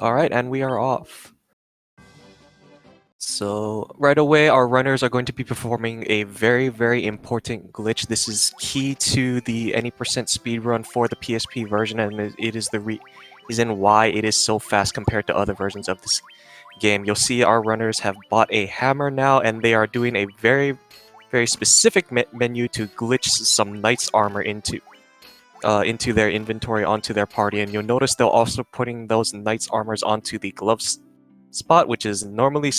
Alright, and we are off. So right away, our runners are going to be performing a very important glitch. This is key to the any percent speedrun for the PSP version, and it is the reason why it is so fast compared to other versions of this game. You'll see our runners have bought a hammer now, and they are doing a very specific menu to glitch some knight's armor into their inventory, onto their party. And you'll notice they're also putting those knight's armors onto the gloves spot, which is normally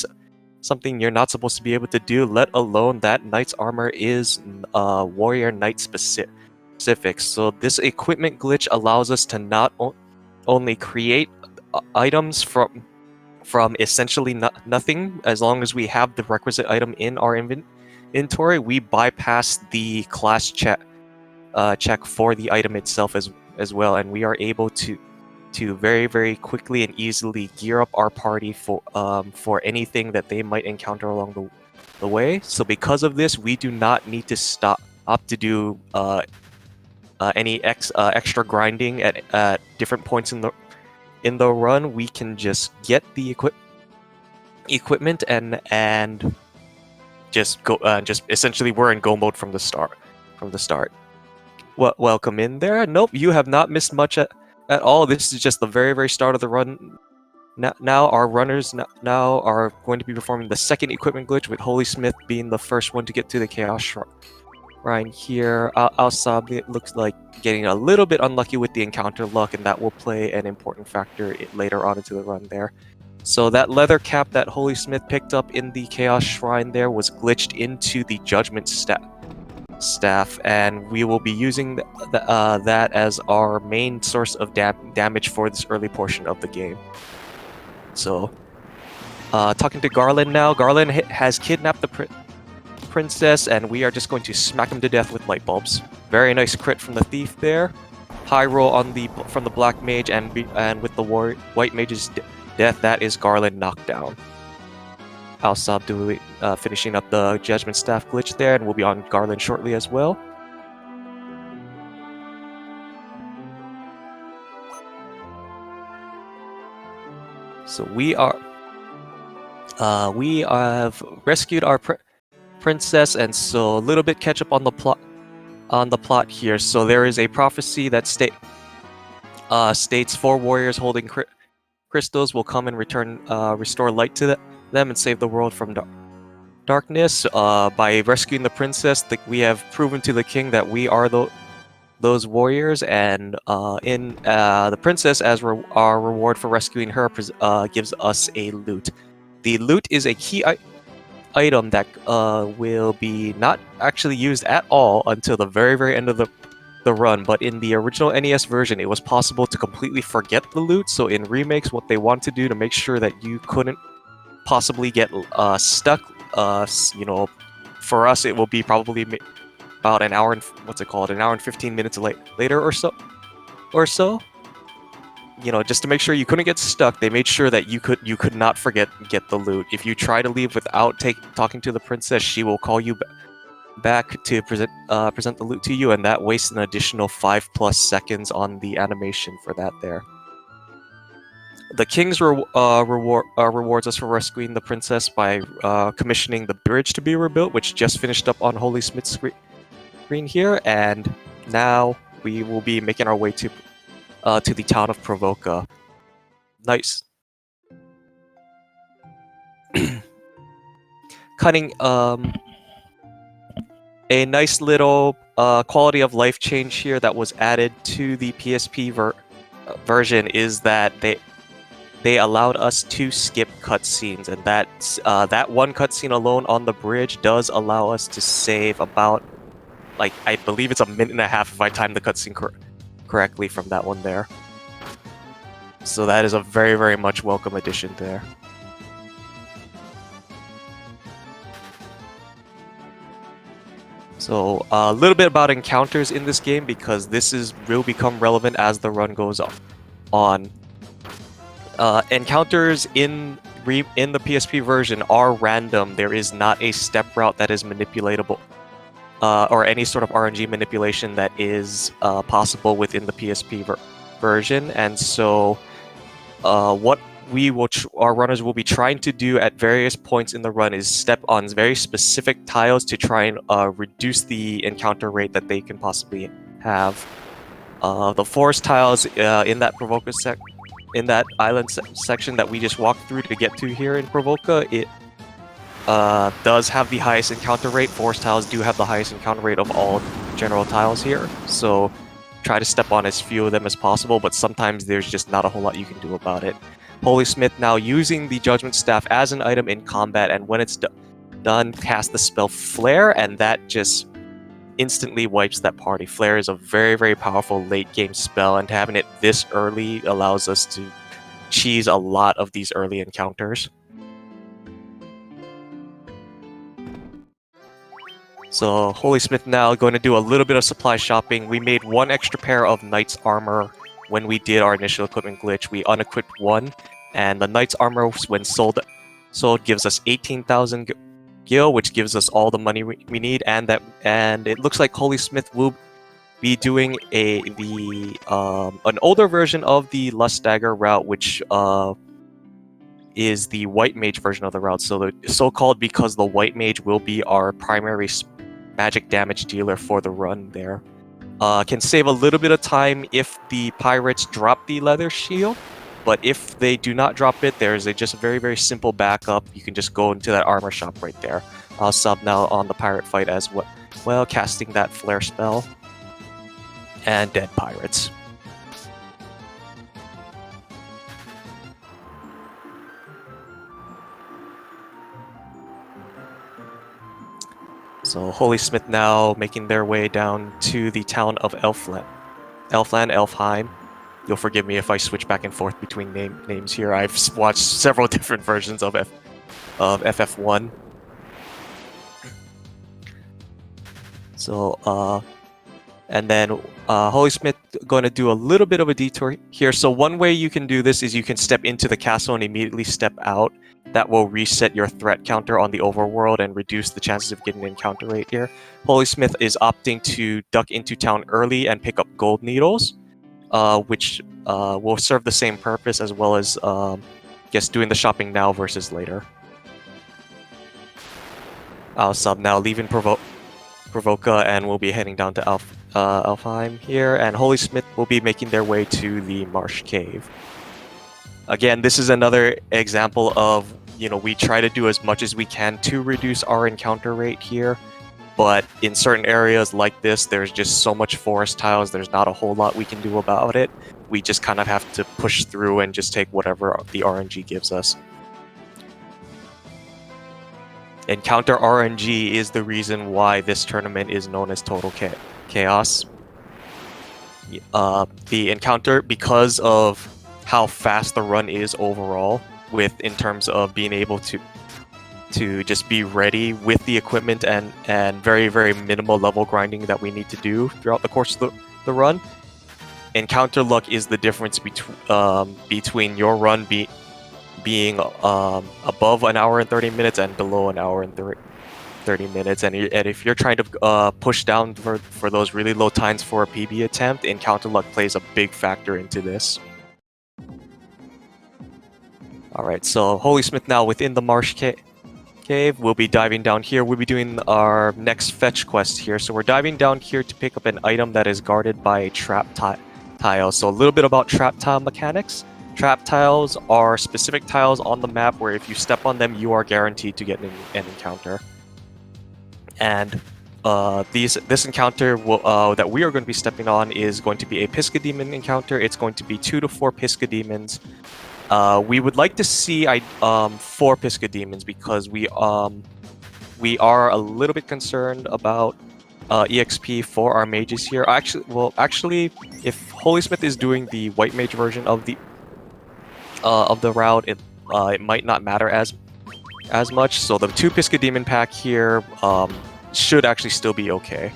something you're not supposed to be able to do, let alone that knight's armor is warrior knight specific. So this equipment glitch allows us to not only create items from essentially nothing. As long as we have the requisite item in our inventory, we bypass the class check for the item itself as well, and we are able to very quickly and easily gear up our party for anything that they might encounter along the way. So because of this, we do not need to stop to do any extra grinding at different points in the run. We can just get the equipment and just go just essentially we're in go mode from the start. Welcome in there. Nope, you have not missed much at all. This is just the very start of the run. Now our runners now are going to be performing the second equipment glitch, with HolySmith being the first one to get to the Chaos Shrine here. Ausabe looks like getting a little bit unlucky with the encounter luck, and that will play an important factor later on into the run there. So that leather cap that HolySmith picked up in the Chaos Shrine there was glitched into the Judgment staff, and we will be using that as our main source of damage for this early portion of the game. So, talking to Garland now. Garland has kidnapped the princess, and we are just going to smack him to death with light bulbs. Very nice crit from the thief there. High roll from the black mage, and with the white mage's death, that is Garland knocked down. Ausabe finishing up the Judgment Staff glitch there, and we'll be on Garland shortly as well. So we have rescued our princess, and so a little bit catch up on the plot here. So there is a prophecy that states 4 warriors holding crystals will come and restore light to them and save the world from darkness. By rescuing the princess, we have proven to the king that we are those warriors, and the princess, as our reward for rescuing her, gives us a loot. The loot is a key item that will be not actually used at all until the very end of the run, but in the original NES version, it was possible to completely forget the loot. So in remakes, what they want to do to make sure that you couldn't possibly get stuck, for us, it will be probably about an hour and an hour and 15 minutes later or so. Just to make sure you couldn't get stuck, they made sure that you could not get the loot. If you try to leave without talking to the princess, she will call you back to present the loot to you, and that wastes an additional 5+ seconds on the animation for that there. The king's rewards us for rescuing the princess by commissioning the bridge to be rebuilt, which just finished up on HolySmith's screen here, and now we will be making our way to the town of Provoca. Nice. Cutting a nice little quality of life change here that was added to the PSP version is that they allowed us to skip cutscenes, and that one cutscene alone on the bridge does allow us to save about, I believe it's a minute and a half if I time the cutscene correctly from that one there. So that is a very much welcome addition there. So a little bit about encounters in this game, because this will become relevant as the run goes on. Encounters in the PSP version are random. There is not a step route that is manipulatable, or any sort of RNG manipulation that is possible within the PSP version. And so what our runners will be trying to do at various points in the run is step on very specific tiles to try and reduce the encounter rate that they can possibly have. The forest tiles in that in that island section that we just walked through to get to here in Provoca, it does have the highest encounter rate. Forest tiles do have the highest encounter rate of all general tiles here, so try to step on as few of them as possible, but sometimes there's just not a whole lot you can do about it. HolySmith now using the Judgment Staff as an item in combat, and when it's done, cast the spell Flare, and that just instantly wipes that party. Flare is a very, very powerful late game spell, and having it this early allows us to cheese a lot of these early encounters. So HolySmith now going to do a little bit of supply shopping. We made one extra pair of Knight's Armor when we did our initial equipment glitch. We unequipped one, and the Knight's Armor, when sold gives us 18,000 gil, which gives us all the money we need, and it looks like HolySmith will be doing an older version of the Lust Dagger route, which is the White Mage version of the route. So called because the White Mage will be our primary magic damage dealer for the run there. Can save a little bit of time if the pirates drop the leather shield, but if they do not drop it, there's just a very, very simple backup. You can just go into that armor shop right there. Ausabe now on the pirate fight as well, casting that flare spell. And dead pirates. So HolySmith now making their way down to the town of Elfheim. You'll forgive me if I switch back and forth between names here. I've watched several different versions of FF1. So, and then HolySmith going to do a little bit of a detour here. So one way you can do this is you can step into the castle and immediately step out. That will reset your threat counter on the overworld and reduce the chances of getting an encounter rate here. HolySmith is opting to duck into town early and pick up gold needles, which will serve the same purpose, as well as doing the shopping now versus later. Ausabe now leaving Provoca, and we'll be heading down to Elfheim here, and HolySmith will be making their way to the Marsh Cave. Again, this is another example of, we try to do as much as we can to reduce our encounter rate here, but in certain areas like this, there's just so much forest tiles, there's not a whole lot we can do about it. We just kind of have to push through and just take whatever the RNG gives us. Encounter RNG is the reason why this tournament is known as Total Chaos. The encounter, because of how fast the run is overall, in terms of being able to just be ready with the equipment and very, very minimal level grinding that we need to do throughout the course of the run. Encounter luck is the difference between your run being above an hour and 30 minutes and below an hour and 30 minutes. And if you're trying to push down for those really low times for a PB attempt, encounter luck plays a big factor into this. Alright, so HolySmith now within the Marsh Cave. We'll be diving down here. We'll be doing our next fetch quest here. So we're diving down here to pick up an item that is guarded by a trap tile. So a little bit about trap tile mechanics. Trap tiles are specific tiles on the map where if you step on them, you are guaranteed to get an encounter. And this encounter that we are going to be stepping on is going to be a Pisca Demon encounter. It's going to be 2 to 4 Pisca Demons. We would like to see 4 Pisca Demons because we are a little bit concerned about EXP for our mages here. Actually, if HolySmith is doing the White Mage version of the route, it might not matter as much. So the 2 Pisca Demon pack here should actually still be okay.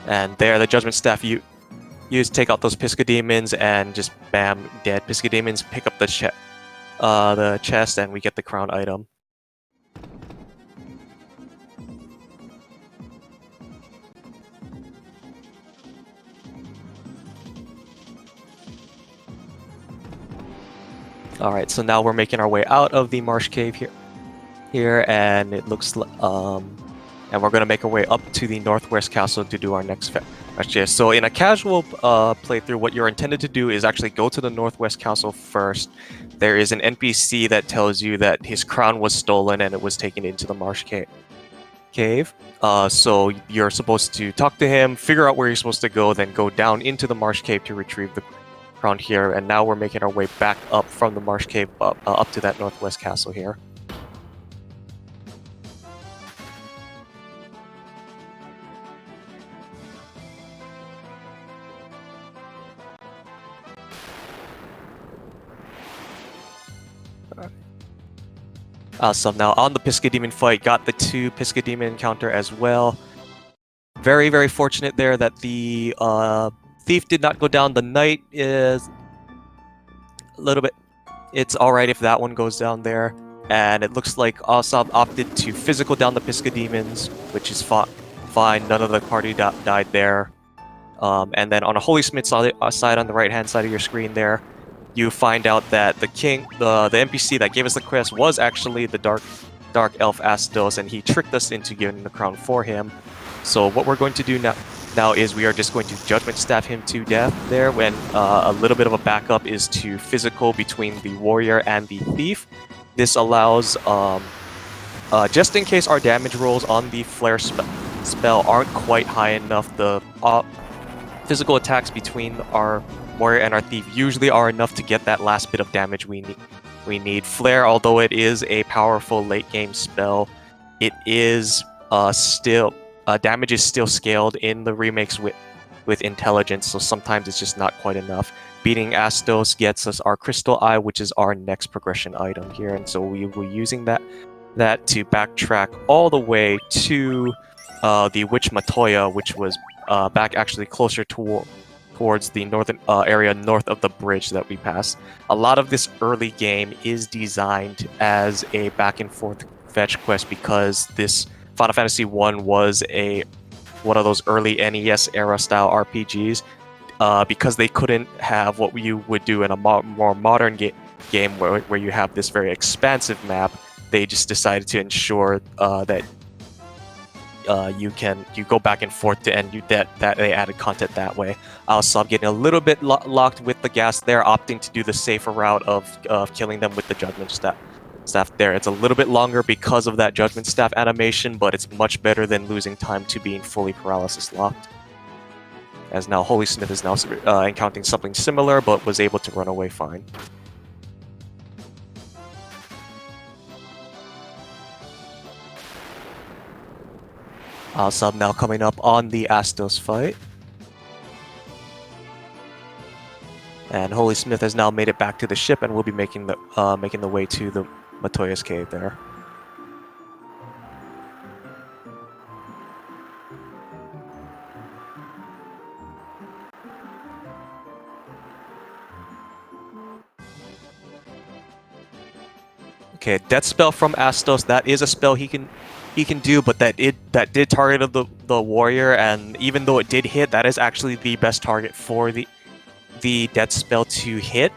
And there, the Judgment Staff you use to take out those Pisca Demons, and just bam, dead Pisca Demons. Pick up the chest, and we get the crown item. Alright, so now we're making our way out of the marsh cave here, and it looks and we're gonna make our way up to the northwest castle to do our next fetch. So in a casual playthrough, what you're intended to do is actually go to the northwest castle first. There is an NPC that tells you that his crown was stolen and it was taken into the marsh cave. So you're supposed to talk to him, figure out where you're supposed to go, then go down into the marsh cave to retrieve the crown here. And now we're making our way back up from the marsh cave up to that northwest castle here. So now on the Pisca Demon fight, got the 2 Pisca Demon encounter as well. Very, very fortunate there that the thief did not go down. The knight is a little bit... It's alright if that one goes down there. And it looks like Ausabe opted to physical down the Pisca Demons, which is fine. None of the party died there. And then on a HolySmith side on the right-hand side of your screen there, you find out that the NPC that gave us the quest was actually the dark elf Astos, and he tricked us into giving the crown for him. So what we're going to do now is we are just going to judgment staff him to death there, when a little bit of a backup is to physical between the warrior and the thief. This allows, just in case our damage rolls on the flare spell aren't quite high enough, the physical attacks between our warrior and our thief usually are enough to get that last bit of damage we need. Flare, although it is a powerful late game spell, it is still damage is still scaled in the remakes with intelligence, so sometimes it's just not quite enough. Beating Astos gets us our Crystal Eye, which is our next progression item here, and so we will be using that to backtrack all the way to the Witch Matoya, which was back actually closer towards the northern area north of the bridge that we passed. A lot of this early game is designed as a back and forth fetch quest because this Final Fantasy 1 was one of those early NES era style RPGs. Because they couldn't have what you would do in a more modern game where you have this very expansive map, they just decided to ensure that you go back and forth that they added content that way. So I'm getting a little bit locked with the gas there, opting to do the safer route of killing them with the judgment staff there. It's a little bit longer because of that judgment staff animation, but it's much better than losing time to being fully paralysis locked. As now HolySmith is now encountering something similar, but was able to run away fine. Sub now coming up on the Astos fight. And HolySmith has now made it back to the ship and will be making the way to the Matoya's cave there. Okay, Death Spell from Astos, that is a spell he can do, but that did target the warrior, and even though it did hit, that is actually the best target for the Death Spell to hit.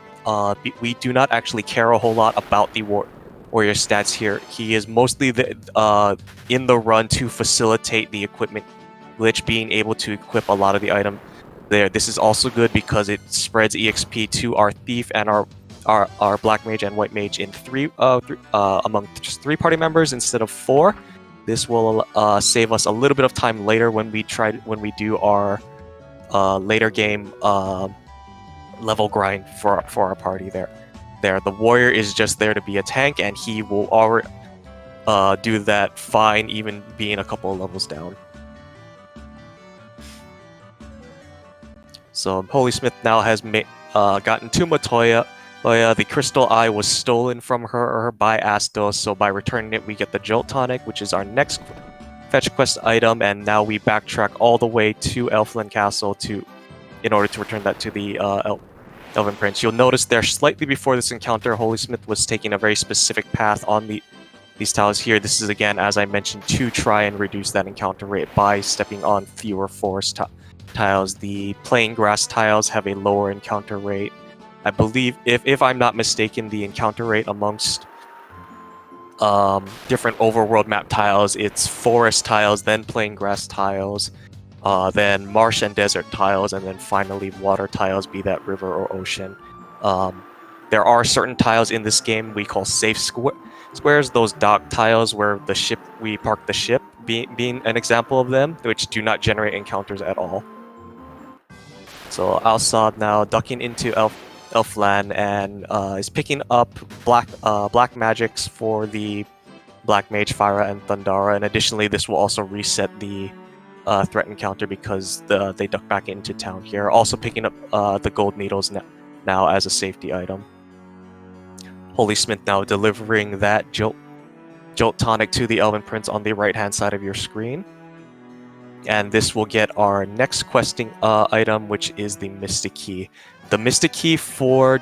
We do not actually care a whole lot about the warrior stats here. He is mostly in the run to facilitate the equipment glitch, being able to equip a lot of the item there. This is also good because it spreads EXP to our thief and our black mage and white mage in among just 3 party members instead of 4. This will save us a little bit of time later when we do our later game level grind for our party there. The warrior is just there to be a tank, and he will already do that fine, even being a couple of levels down. So HolySmith now has gotten to Matoya. The Crystal Eye was stolen from her by Astos, so by returning it, we get the Jolt Tonic, which is our next fetch quest item, and now we backtrack all the way to Elfland Castle in order to return that to the Elven Prince. You'll notice there, slightly before this encounter, HolySmith was taking a very specific path on these tiles here. This is, again, as I mentioned, to try and reduce that encounter rate by stepping on fewer forest tiles. The plain grass tiles have a lower encounter rate, I believe, if I'm not mistaken, the encounter rate amongst different overworld map tiles, it's forest tiles, then plain grass tiles, then marsh and desert tiles, and then finally water tiles, be that river or ocean. There are certain tiles in this game we call safe squares, those dock tiles where we park the ship, being an example of them, which do not generate encounters at all. So Ausabe now ducking into Elfland and is picking up black magics for the Black Mage, Fyra, and Thundara, and additionally this will also reset the threat encounter because they duck back into town here. Also picking up the gold needles now as a safety item. HolySmith now delivering that Jolt Tonic to the Elven Prince on the right-hand side of your screen. And this will get our next questing item, which is the Mystic Key. The Mystic Key for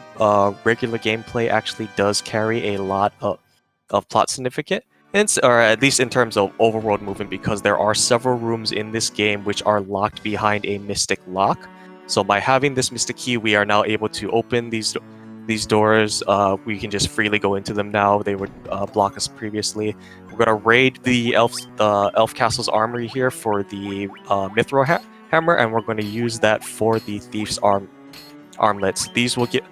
regular gameplay actually does carry a lot of plot significance, or at least in terms of overworld movement, because there are several rooms in this game which are locked behind a mystic lock. So by having this Mystic Key, we are now able to open these doors. We can just freely go into them now. They would block us previously. We're going to raid the Elf Castle's armory here for the Mithril Hammer, and we're going to use that for the Thief's Armlets. These will get,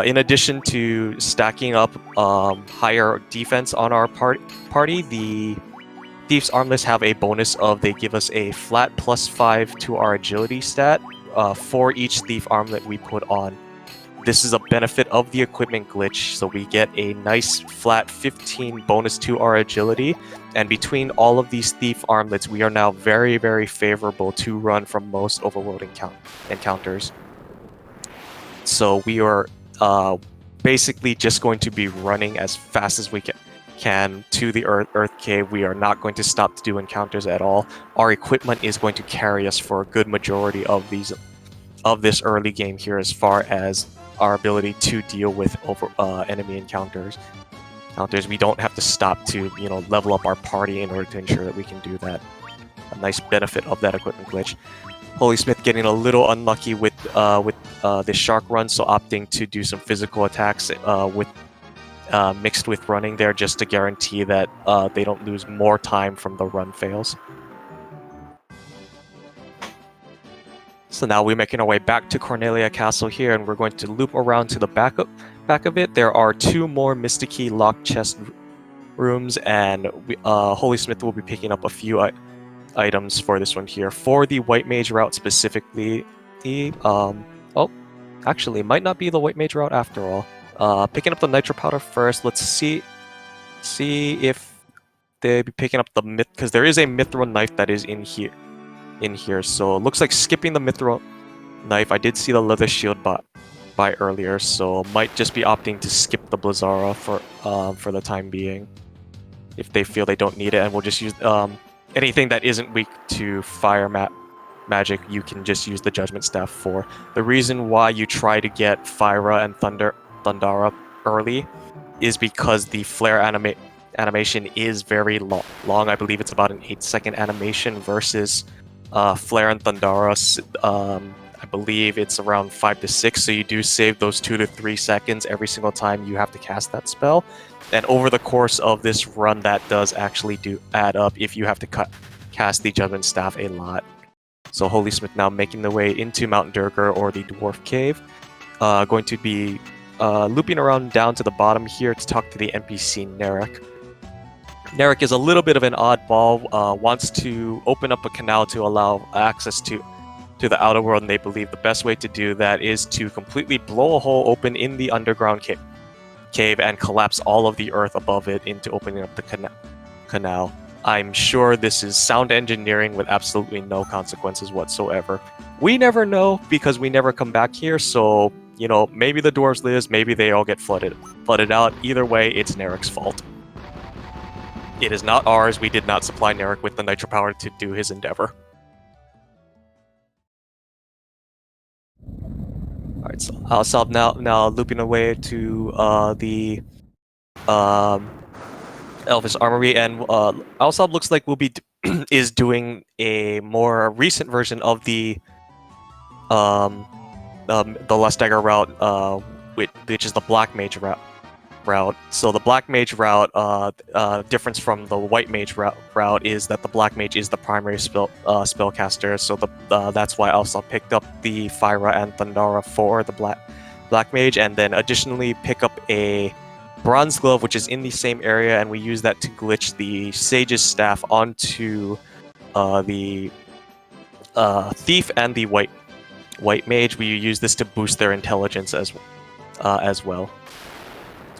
in addition to stacking up higher defense on our party, the Thief's Armlets have a bonus of they give us a flat +5 to our agility stat for each Thief Armlet we put on. This is a benefit of the equipment glitch, so we get a nice flat 15 bonus to our agility, and between all of these Thief Armlets, we are now very, very favorable to run from most overworld encounters. So we are basically just going to be running as fast as we can to the Earth Cave. We are not going to stop to do encounters at all. Our equipment is going to carry us for a good majority of this early game here, as far as our ability to deal with enemy encounters. We don't have to stop to level up our party in order to ensure that we can do that. A nice benefit of that equipment glitch. HolySmith getting a little unlucky with this shark run, so opting to do some physical attacks mixed with running there, just to guarantee that they don't lose more time from the run fails. So now we're making our way back to Cornelia Castle here, and we're going to loop around to the back of it. There are 2 more Mystic Key locked chest rooms, and HolySmith will be picking up a few items for this one here. For the White Mage route specifically, actually, it might not be the White Mage route after all. Picking up the Nitro Powder first. Let's see if they be picking up the because there is a Mithril Knife that is in here. So it looks like skipping the Mithril Knife. I did see the Leather Shield by earlier, so might just be opting to skip the Blazara for the time being, if they feel they don't need it, and we'll just use anything that isn't weak to fire magic. You can just use the Judgment Staff for. The reason why you try to get Fyra and Thundara early is because the flare animation is very long. I believe it's about an 8-second animation versus Flare and Thundara, I believe it's around 5 to 6, so you do save those 2 to 3 seconds every single time you have to cast that spell. And over the course of this run, that does actually add up if you have to cast the Judgment Staff a lot. So HolySmith now making the way into Mount Durgar or the Dwarf Cave. Going to be looping around down to the bottom here to talk to the NPC Narek. Narek is a little bit of an oddball, wants to open up a canal to allow access to the outer world, and they believe the best way to do that is to completely blow a hole open in the underground cave and collapse all of the earth above it into opening up the canal. I'm sure this is sound engineering with absolutely no consequences whatsoever. We never know, because we never come back here, so, maybe the dwarves live, maybe they all get flooded out. Either way, it's Narek's fault. It is not ours. We did not supply Narek with the Nitro Power to do his endeavor. Alright, so Ausabe now looping away to the Elvish Armory, and Ausabe looks like is doing a more recent version of the Lust Dagger route, which is the Black Mage route. So the Black Mage route, difference from the White Mage route is that the Black Mage is the primary spellcaster. So that's why I also picked up the Fyra and Thundara for the Black Mage, and then additionally pick up a Bronze Glove, which is in the same area, and we use that to glitch the Sage's Staff onto the Thief and the White Mage. We use this to boost their intelligence as well,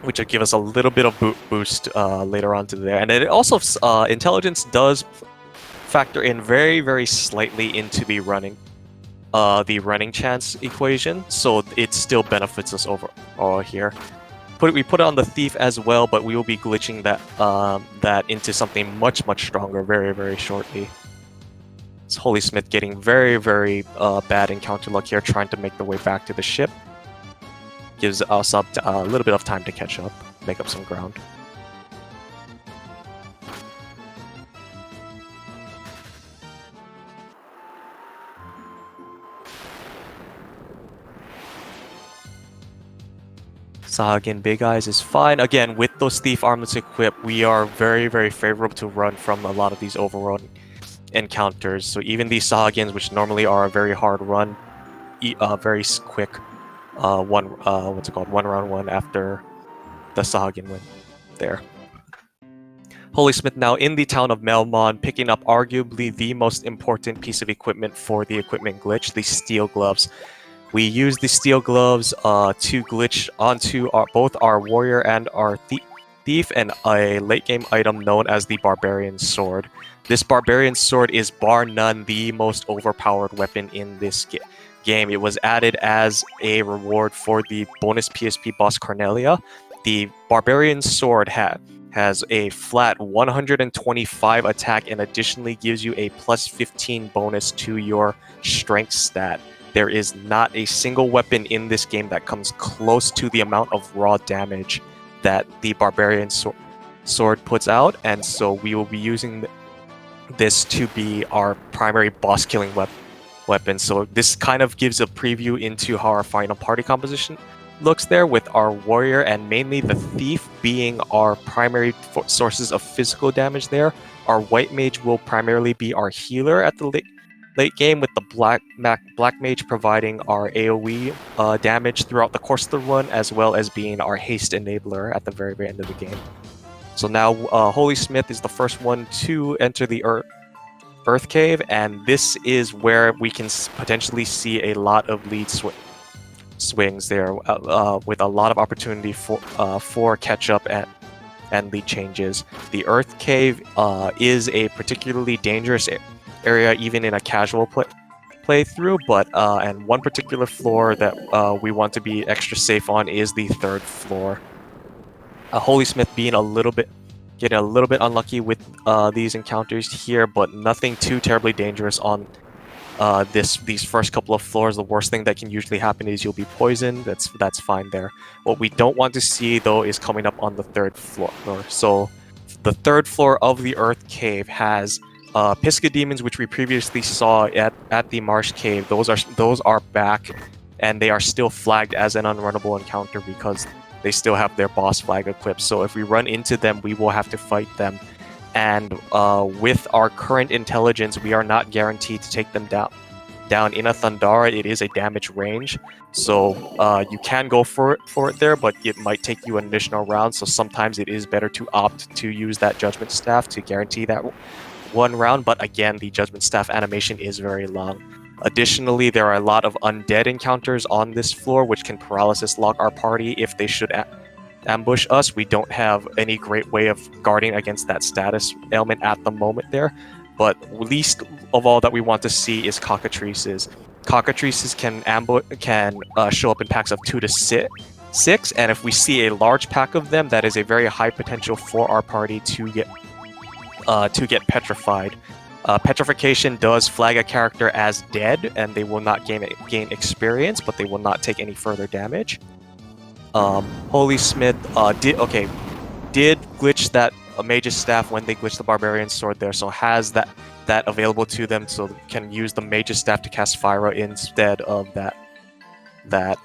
which will give us a little bit of boost later on to there. And it also intelligence does factor in very, very slightly into the running chance equation, so it still benefits us over here. We put it on the Thief as well, but we will be glitching that into something much stronger very, very shortly. It's HolySmith getting very, very bad encounter luck here, trying to make the way back to the ship. Gives Ausabe a little bit of time to catch up, make up some ground. Sahagin Big Eyes is fine. Again, with those Thief armlets equipped, we are very, very favorable to run from a lot of these overrun encounters. So even these Sahagins, which normally are a very hard run, very quick one round one after the Sahagin win there. HolySmith now in the town of Melmon, picking up arguably the most important piece of equipment for the equipment glitch, the Steel Gloves. We use the Steel Gloves to glitch onto both our Warrior and our Thief, and a late game item known as the Barbarian Sword. This Barbarian Sword is bar none the most overpowered weapon in this game. It was added as a reward for the bonus PSP boss Cornelia. The Barbarian Sword has a flat 125 attack and additionally gives you a plus 15 bonus to your strength stat. There is not a single weapon in this game that comes close to the amount of raw damage that the Barbarian Sword puts out, and so we will be using this to be our primary boss killing weapon. So this kind of gives a preview into how our final party composition looks there, with our Warrior and mainly the Thief being our primary sources of physical damage there. Our White Mage will primarily be our healer at the late game, with the Black Mage providing our AoE damage throughout the course of the run, as well as being our haste enabler at the very, very end of the game. So now HolySmith is the first one to enter the Earth Cave, and this is where we can potentially see a lot of lead swings there, with a lot of opportunity for catch-up and lead changes. The Earth Cave is a particularly dangerous area even in a casual playthrough, but and one particular floor that we want to be extra safe on is the 3rd floor. HolySmith being getting a little bit unlucky with these encounters here, but nothing too terribly dangerous on these first couple of floors. The worst thing that can usually happen is you'll be poisoned. That's fine there. What we don't want to see though is coming up on the 3rd floor. So the 3rd floor of the Earth Cave has Pisca Demons, which we previously saw at the Marsh Cave. Those are back, and they are still flagged as an unrunnable encounter because they still have their boss flag equipped. So if we run into them, we will have to fight them. And with our current intelligence, we are not guaranteed to take them down. In a Thundara, it is a damage range, so you can go for it there, but it might take you an additional round. So sometimes it is better to opt to use that Judgment Staff to guarantee that one round, but again, the Judgment Staff animation is very long. Additionally, there are a lot of undead encounters on this floor, which can paralysis lock our party if they should ambush us. We don't have any great way of guarding against that status ailment at the moment there, but least of all that we want to see is cockatrices. Cockatrices can show up in packs of 2 to 6, and if we see a large pack of them, that is a very high potential for our party to get petrified. Petrification does flag a character as dead, and they will not gain experience, but they will not take any further damage. HolySmith did glitch that Mage's Staff when they glitched the Barbarian Sword there, so has that available to them, so can use the Mage's Staff to cast Fyra instead of that that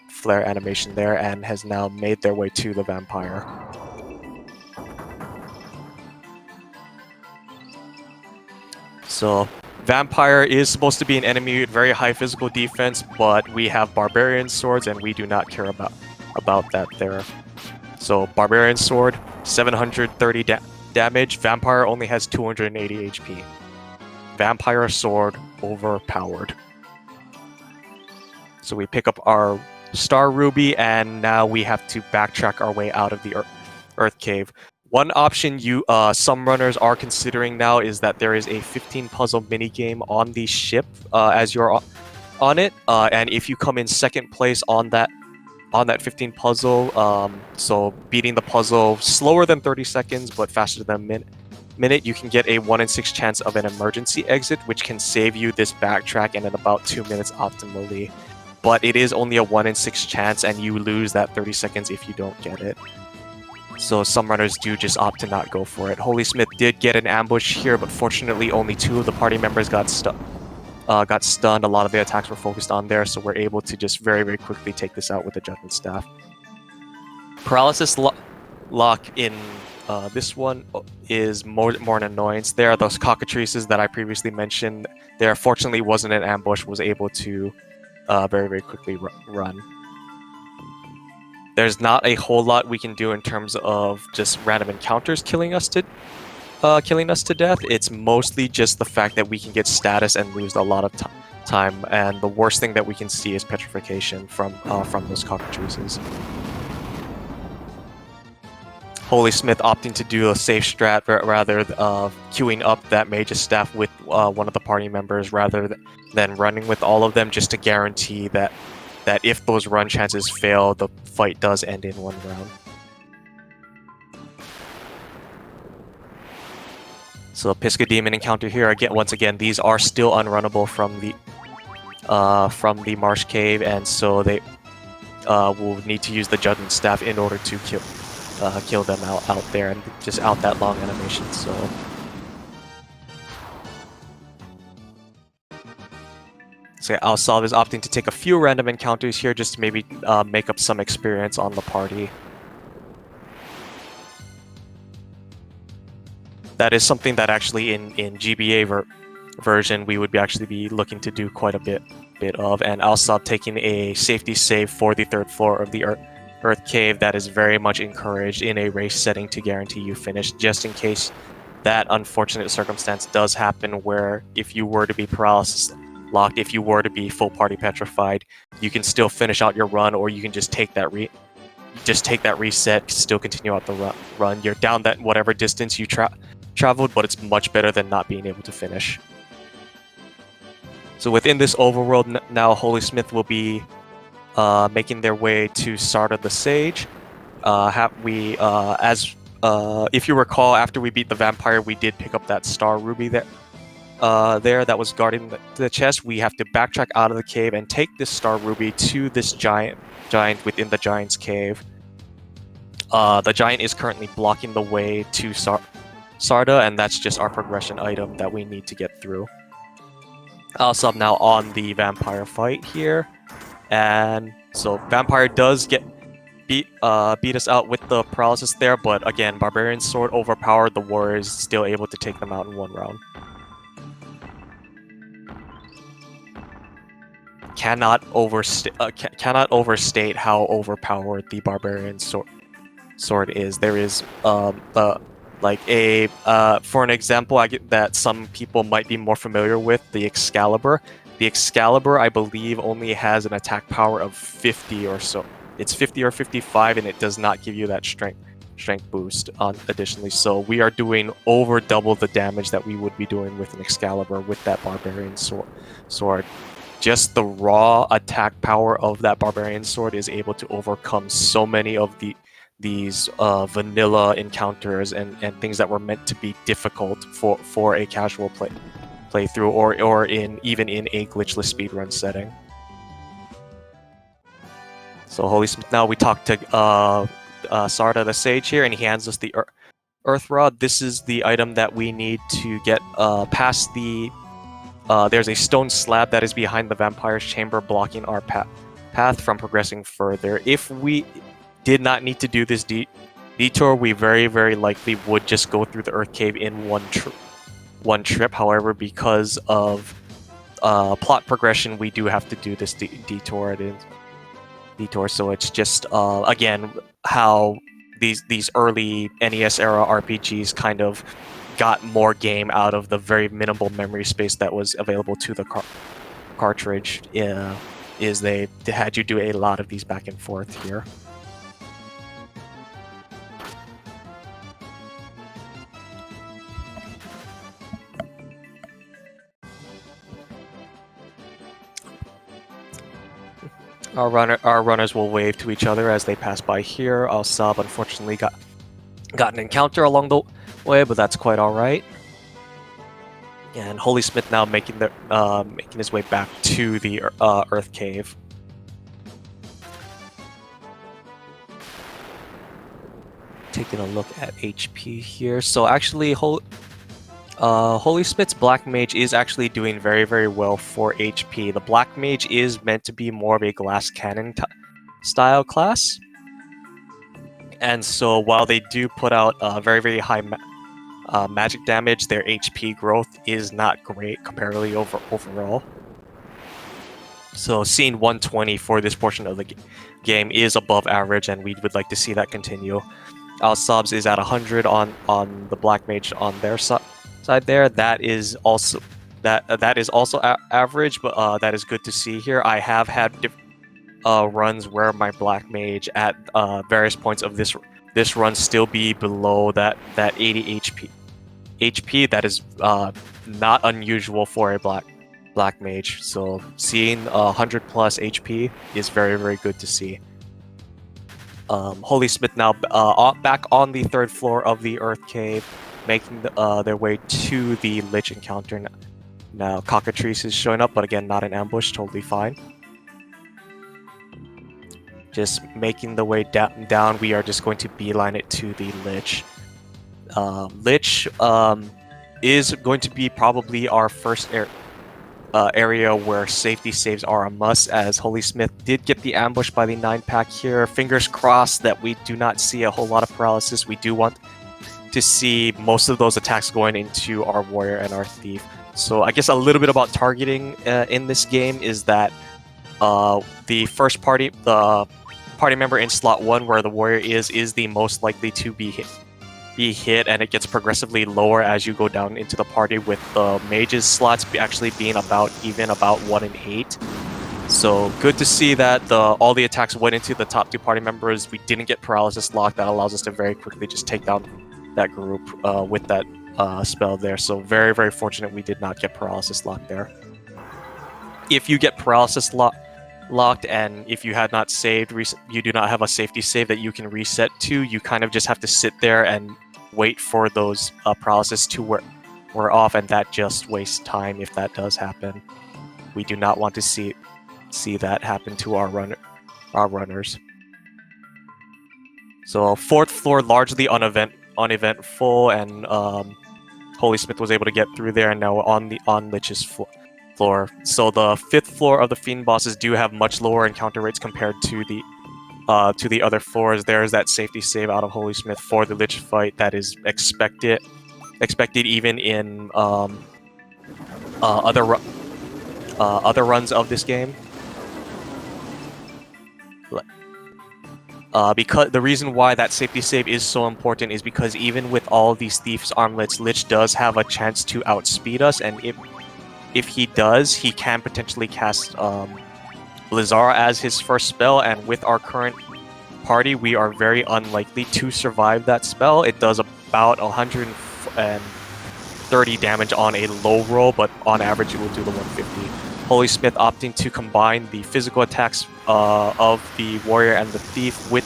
flare animation there and has now made their way to the vampire. So vampire is supposed to be an enemy with very high physical defense, but we have barbarian swords and we do not care about that there. So barbarian sword, 730 damage. Vampire only has 280 HP. Vampire sword overpowered. So we pick up our Star Ruby, and now we have to backtrack our way out of the Earth Cave. One option some runners are considering now is that there is a 15 puzzle minigame on the ship as you're on it, and if you come in second place on that 15 puzzle, so beating the puzzle slower than 30 seconds but faster than a minute, you can get a 1 in 6 chance of an emergency exit, which can save you this backtrack and in about 2 minutes optimally. But it is only a 1 in 6 chance, and you lose that 30 seconds if you don't get it. So some runners do just opt to not go for it. HolySmith did get an ambush here, but fortunately only 2 of the party members got stunned. A lot of the attacks were focused on there, so we're able to just very, very quickly take this out with the Judgment Staff. Paralysis lock in this one is more an annoyance. There are those cockatrices that I previously mentioned. There fortunately wasn't an ambush, was able to very, very quickly run. There's not a whole lot we can do in terms of just random encounters killing us to death. It's mostly just the fact that we can get status and lose a lot of time, and the worst thing that we can see is petrification from those cockatrices. HolySmith opting to do a safe strat rather queuing up that Mage's Staff with one of the party members rather than running with all of them, just to guarantee that if those run chances fail, the fight does end in 1 round. So Pisca Demon encounter here once again. These are still unrunnable from the Marsh Cave, and so they will need to use the Judgment Staff in order to kill them out there and just out that long animation. So Ausabe is opting to take a few random encounters here just to maybe make up some experience on the party. That is something that actually in GBA version we would actually be looking to do quite a bit of, and Ausabe taking a safety save for the 3rd floor of the Earth Cave. That is very much encouraged in a race setting to guarantee you finish, just in case that unfortunate circumstance does happen where if you were to be paralysis locked, if you were to be full party petrified, you can still finish out your run, or you can just take that reset, still continue out the run. You're down that whatever distance you traveled, but it's much better than not being able to finish. So within this overworld now, HolySmith will be making their way to Sarda the Sage. If you recall, after we beat the vampire, we did pick up that Star Ruby that was guarding the chest. We have to backtrack out of the cave and take this Star Ruby to this giant within the giant's cave. The giant is currently blocking the way to Sarda, and that's just our progression item that we need to get through. Ausabe now on the vampire fight here, and so vampire does beat us out with the paralysis there, but again, barbarian sword overpowered. The warrior is still able to take them out in 1 round. Cannot overstate how overpowered the barbarian sword is. There is for an example, I get that some people might be more familiar with the Excalibur. The Excalibur, I believe, only has an attack power of 50 or so. It's 50 or 55, and it does not give you that strength boost additionally. So we are doing over double the damage that we would be doing with an Excalibur with that barbarian sword. Just the raw attack power of that barbarian sword is able to overcome so many of these vanilla encounters and things that were meant to be difficult for a casual playthrough or even in a glitchless speedrun setting. So HolySmith, now we talk to Sarda the Sage here, and he hands us the Earth Rod. This is the item that we need to get past the... there's a stone slab that is behind the vampire's chamber blocking our path from progressing further. If we did not need to do this detour, we very, very likely would just go through the Earth Cave in one trip. However, because of plot progression, we do have to do this detour. So it's just again how these early NES era RPGs kind of got more game out of the very minimal memory space that was available to the cartridge. Is they had you do a lot of these back and forth here. Our runners will wave to each other as they pass by here. Ausabe unfortunately got an encounter along the way, but that's quite all right. And HolySmith now making his way back to the Earth Cave. Taking a look at HP here. So actually, HolySmith's Black Mage is actually doing very, very well for HP. The Black Mage is meant to be more of a glass cannon style class. And so while they do put out very, very high magic damage, their HP growth is not great comparatively overall. So seeing 120 for this portion of the game is above average, and we would like to see that continue. Ausabe's is at 100 on the Black Mage on their side there. That is also average, but that is good to see here. I have had runs where my Black Mage at various points of this run still be below that 80 HP. That is not unusual for a Black Mage. So seeing 100 plus HP is very, very good to see. HolySmith now back on the 3rd floor of the Earth Cave, making their way to the Lich encounter. Now Cockatrice is showing up, but again, not an ambush, totally fine. Just making the way down, we are just going to beeline it to the Lich. Lich is going to be probably our first area where safety saves are a must, as HolySmith did get the ambush by the 9-pack here. Fingers crossed that we do not see a whole lot of paralysis. We do want to see most of those attacks going into our warrior and our thief. So I guess a little bit about targeting in this game is that the party member in slot 1 where the warrior is the most likely to be hit, and it gets progressively lower as you go down into the party, with the mage's slots actually being about 1 in 8. So good to see that all the attacks went into the top 2 party members. We didn't get paralysis lock. That allows us to very quickly just take down that group with that spell there. So very, very fortunate we did not get paralysis lock there. If you get paralysis locked, and if you had not saved, you do not have a safety save that you can reset to, you kind of just have to sit there and wait for those paralysis to wear off, and that just wastes time if that does happen. We do not want to see that happen to our runners. So 4th floor largely uneventful, and HolySmith was able to get through there, and now on Lich's floor. So the 5th floor of the Fiend bosses do have much lower encounter rates compared to the other floors. There's that safety save out of HolySmith for the Lich fight that is expected even in other runs of this game. Because the reason why that safety save is so important is because even with all these Thief's Armlets, Lich does have a chance to outspeed us, and if he does, he can potentially cast Blizzara as his first spell, and with our current party, we are very unlikely to survive that spell. It does about 130 damage on a low roll, but on average it will do the 150. HolySmith opting to combine the physical attacks of the warrior and the thief with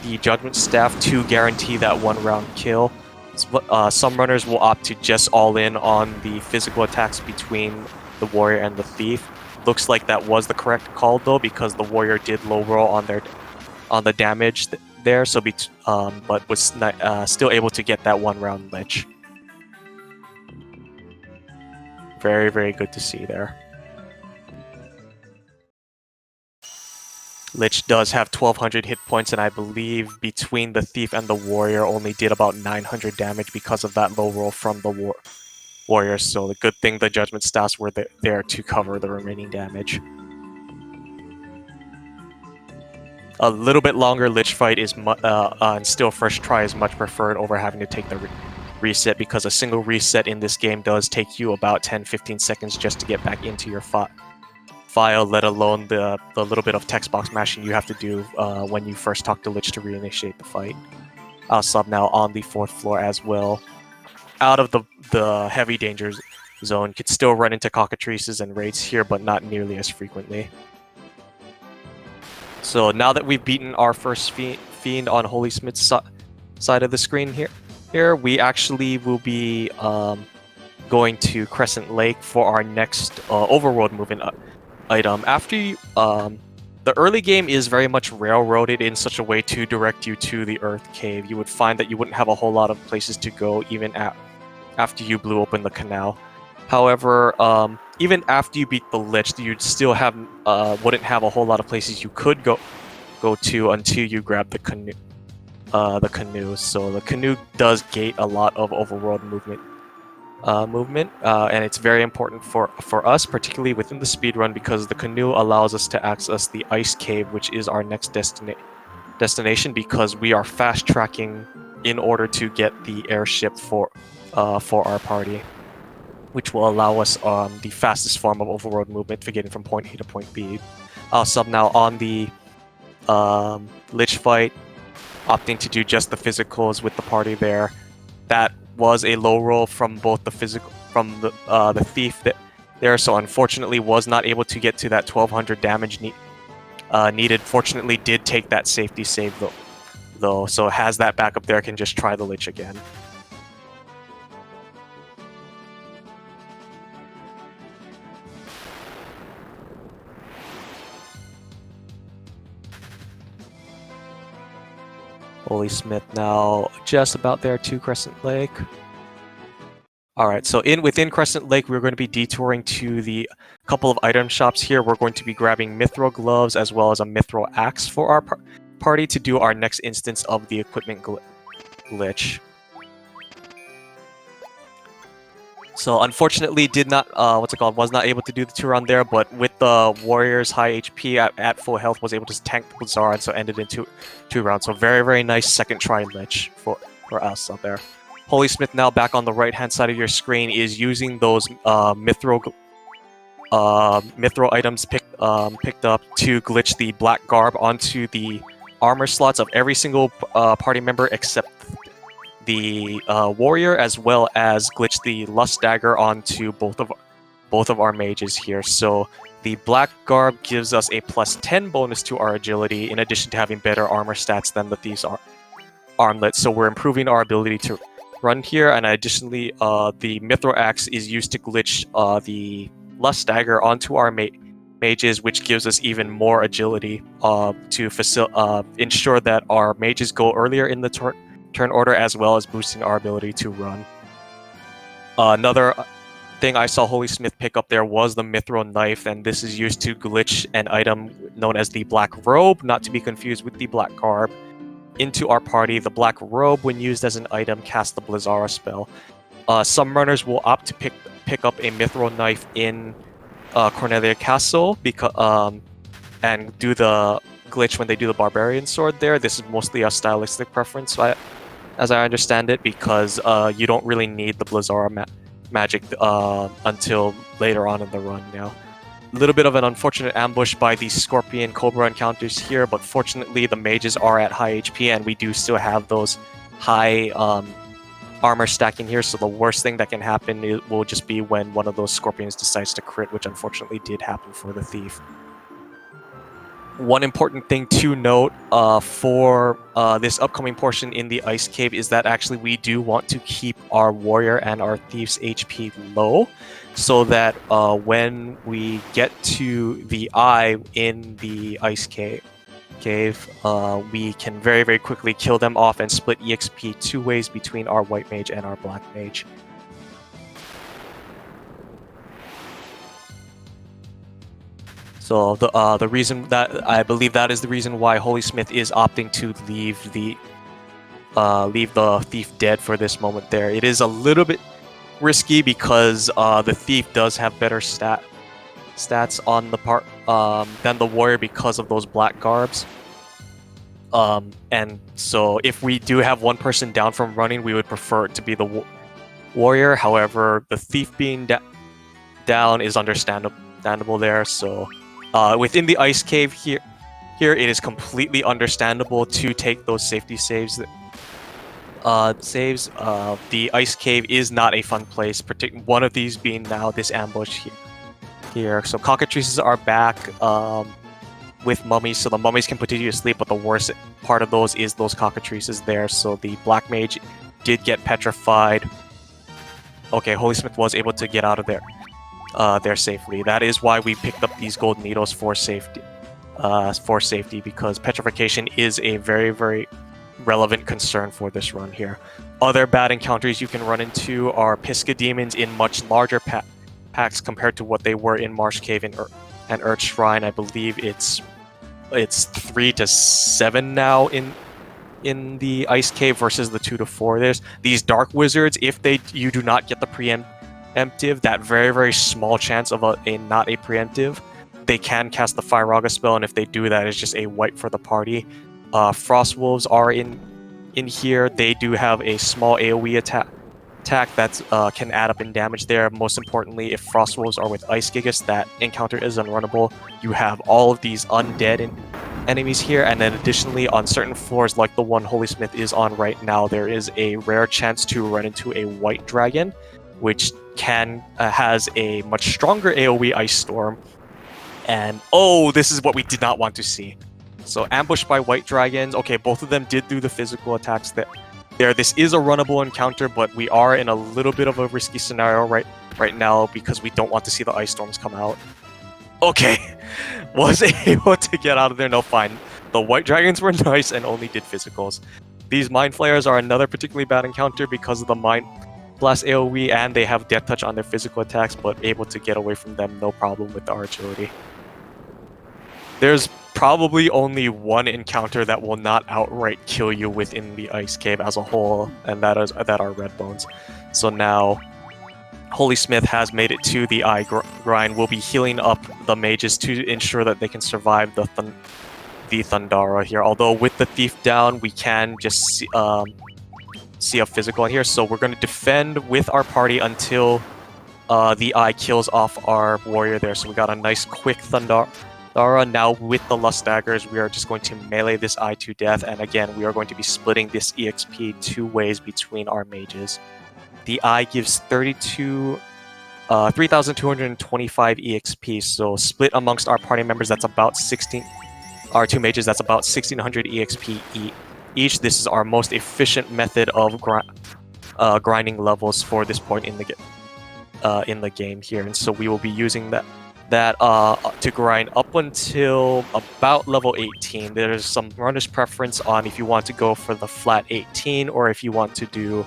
the judgment staff to guarantee that 1-round kill. Some runners will opt to just all in on the physical attacks between the warrior and the thief. Looks like that was the correct call though, because the warrior did low roll on the damage there, so but was still able to get that 1-round Lich. Very, very good to see there. Lich does have 1200 hit points, and I believe between the Thief and the Warrior only did about 900 damage because of that low roll from the Warrior, so the good thing the Judgment Staffs were there to cover the remaining damage. A little bit longer Lich fight is and still first try is much preferred over having to take the reset, because a single reset in this game does take you about 10-15 seconds just to get back into your file, let alone the little bit of text box mashing you have to do when you first talk to Lich to reinitiate the fight. Ausabe now on the 4th floor as well. Out of the heavy danger zone, could still run into cockatrices and raids here, but not nearly as frequently. So now that we've beaten our first fiend on HolySmith's side of the screen here we actually will be going to Crescent Lake for our next overworld movement item. After the early game is very much railroaded in such a way to direct you to the Earth Cave. You would find that you wouldn't have a whole lot of places to go even after you blew open the canal. However, even after you beat the Lich, you'd still wouldn't have a whole lot of places you could go to until you grab the canoe. So the canoe does gate a lot of overworld movement, and it's very important for us, particularly within the speedrun, because the canoe allows us to access the ice cave, which is our next destination, because we are fast tracking in order to get the airship for our party, which will allow us the fastest form of overworld movement for getting from point A to point B. Sub now on the Lich fight, opting to do just the physicals with the party there. That was a low roll from both the the Thief there, so unfortunately was not able to get to that 1200 damage needed. Fortunately did take that safety save though, so has that backup there, can just try the Lich again. HolySmith now just about there to Crescent Lake. Alright, so within Crescent Lake, we're going to be detouring to the couple of item shops here. We're going to be grabbing Mithril Gloves as well as a Mithril Axe for our party to do our next instance of the equipment glitch. So unfortunately was not able to do the 2-round there, but with the Warrior's high HP at full health was able to tank the Blizzard, and so ended in 2 rounds. So very, very nice second try Lich for us up there. HolySmith now back on the right-hand side of your screen is using those mithril items picked up to glitch the black garb onto the armor slots of every single party member except the warrior, as well as glitch the lust dagger onto both of our mages here. So the black garb gives us a +10 bonus to our agility, in addition to having better armor stats than the Thief's armlet. So we're improving our ability to run here, and additionally, the Mithril Axe is used to glitch the lust dagger onto our mages, which gives us even more agility to ensure that our mages go earlier in the turn order, as well as boosting our ability to run. Another thing I saw HolySmith pick up there was the Mithril Knife, and this is used to glitch an item known as the Black Robe, not to be confused with the Black Garb, into our party. The Black Robe, when used as an item, casts the Blizzara spell. Some runners will opt to pick up a Mithril Knife in Cornelia Castle and do the glitch when they do the Barbarian Sword there. This is mostly a stylistic preference, as I understand it, because you don't really need the Blizzara magic until later on in the run now. A little bit of an unfortunate ambush by the Scorpion Cobra encounters here, but fortunately the mages are at high HP, and we do still have those high armor stacking here, so the worst thing that can happen will just be when one of those Scorpions decides to crit, which unfortunately did happen for the Thief. One important thing to note for this upcoming portion in the Ice Cave is that actually we do want to keep our Warrior and our Thief's HP low, so that when we get to the Eye in the Ice Cave, we can very, very quickly kill them off and split EXP 2 ways between our White Mage and our Black Mage. So the reason that I believe that is the reason why HolySmith is opting to leave the thief dead for this moment. There, it is a little bit risky because the thief does have better stats on the part than the warrior because of those black garbs. And so if we do have one person down from running, we would prefer it to be the warrior. However, the thief being down is understandable there. So within the ice cave here it is completely understandable to take those safety saves. The ice cave is not a fun place, one of these being now this ambush here. So cockatrices are back with mummies, so the mummies can put you to sleep, but the worst part of those is those cockatrices there. So the black mage did get petrified. Okay, HolySmith was able to get out of there safely. That is why we picked up these gold needles for safety. Because petrification is a very, very relevant concern for this run here. Other bad encounters you can run into are Pisca demons in much larger packs compared to what they were in Marsh Cave and Earth Shrine. I believe it's 3 to 7 now in the Ice Cave versus the 2 to 4. There's these Dark Wizards. If you do not get the preemptive, that very, very small chance of not a preemptive, they can cast the Firaga spell, and if they do that, it's just a wipe for the party. Frost Wolves are in here. They do have a small AoE attack that can add up in damage there. Most importantly, if Frost Wolves are with Ice Gigas, that encounter is unrunnable. You have all of these undead enemies here, and then additionally on certain floors like the one HolySmith is on right now, there is a rare chance to run into a white dragon, which has a much stronger AoE Ice Storm. And oh, this is what we did not want to see. So ambushed by white dragons. Okay, both of them did do the physical attacks there. This is a runnable encounter, but we are in a little bit of a risky scenario right now because we don't want to see the ice storms come out. Okay, was able to get out of there. No, fine. The white dragons were nice and only did physicals. These mind flayers are another particularly bad encounter because of the mind blast AoE, and they have death touch on their physical attacks, but able to get away from them no problem with our agility. There's probably only one encounter that will not outright kill you within the ice cave as a whole, and that are red bones. So now HolySmith has made it to the eye grind. We'll be healing up the mages to ensure that they can survive the Thundara here. Although with the thief down, we can just see a physical in here. So we're going to defend with our party until the eye kills off our warrior there. So we got a nice quick Thundara. Now with the Lust Daggers, we are just going to melee this eye to death, and again, we are going to be splitting this EXP 2 ways between our mages. The eye gives 3,225 EXP, so split amongst our party members, that's about 16. Our 2 mages, that's about 1,600 EXP each. This is our most efficient method of grinding levels for this point in the game here, and so we will be using that to grind up until about level 18. There's some runner's preference on if you want to go for the flat 18 or if you want to do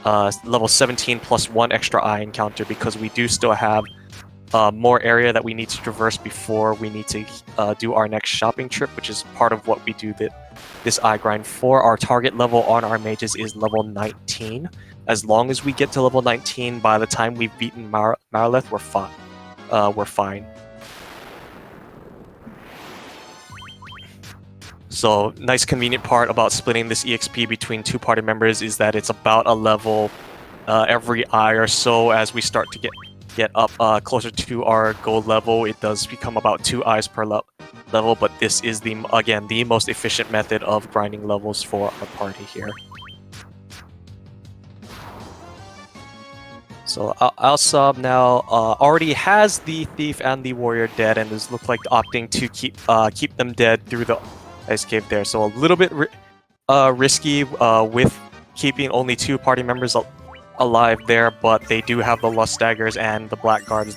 level 17 plus 1 extra eye encounter, because we do still have more area that we need to traverse before we need to do our next shopping trip, which is part of what we do this eye grind for. Our target level on our mages is level 19. As long as we get to level 19, by the time we've beaten Maraleth, we're fine. So, nice convenient part about splitting this EXP between 2 party members is that it's about a level every eye or so. As we start to get up closer to our gold level, it does become about 2 eyes per level, but this is the most efficient method of grinding levels for our party here. So Ausabe now already has the thief and the warrior dead, and is look like opting to keep them dead through the ice cave there. So a little bit risky with keeping only 2 party members alive there, but they do have the Lust Daggers and the Black Guards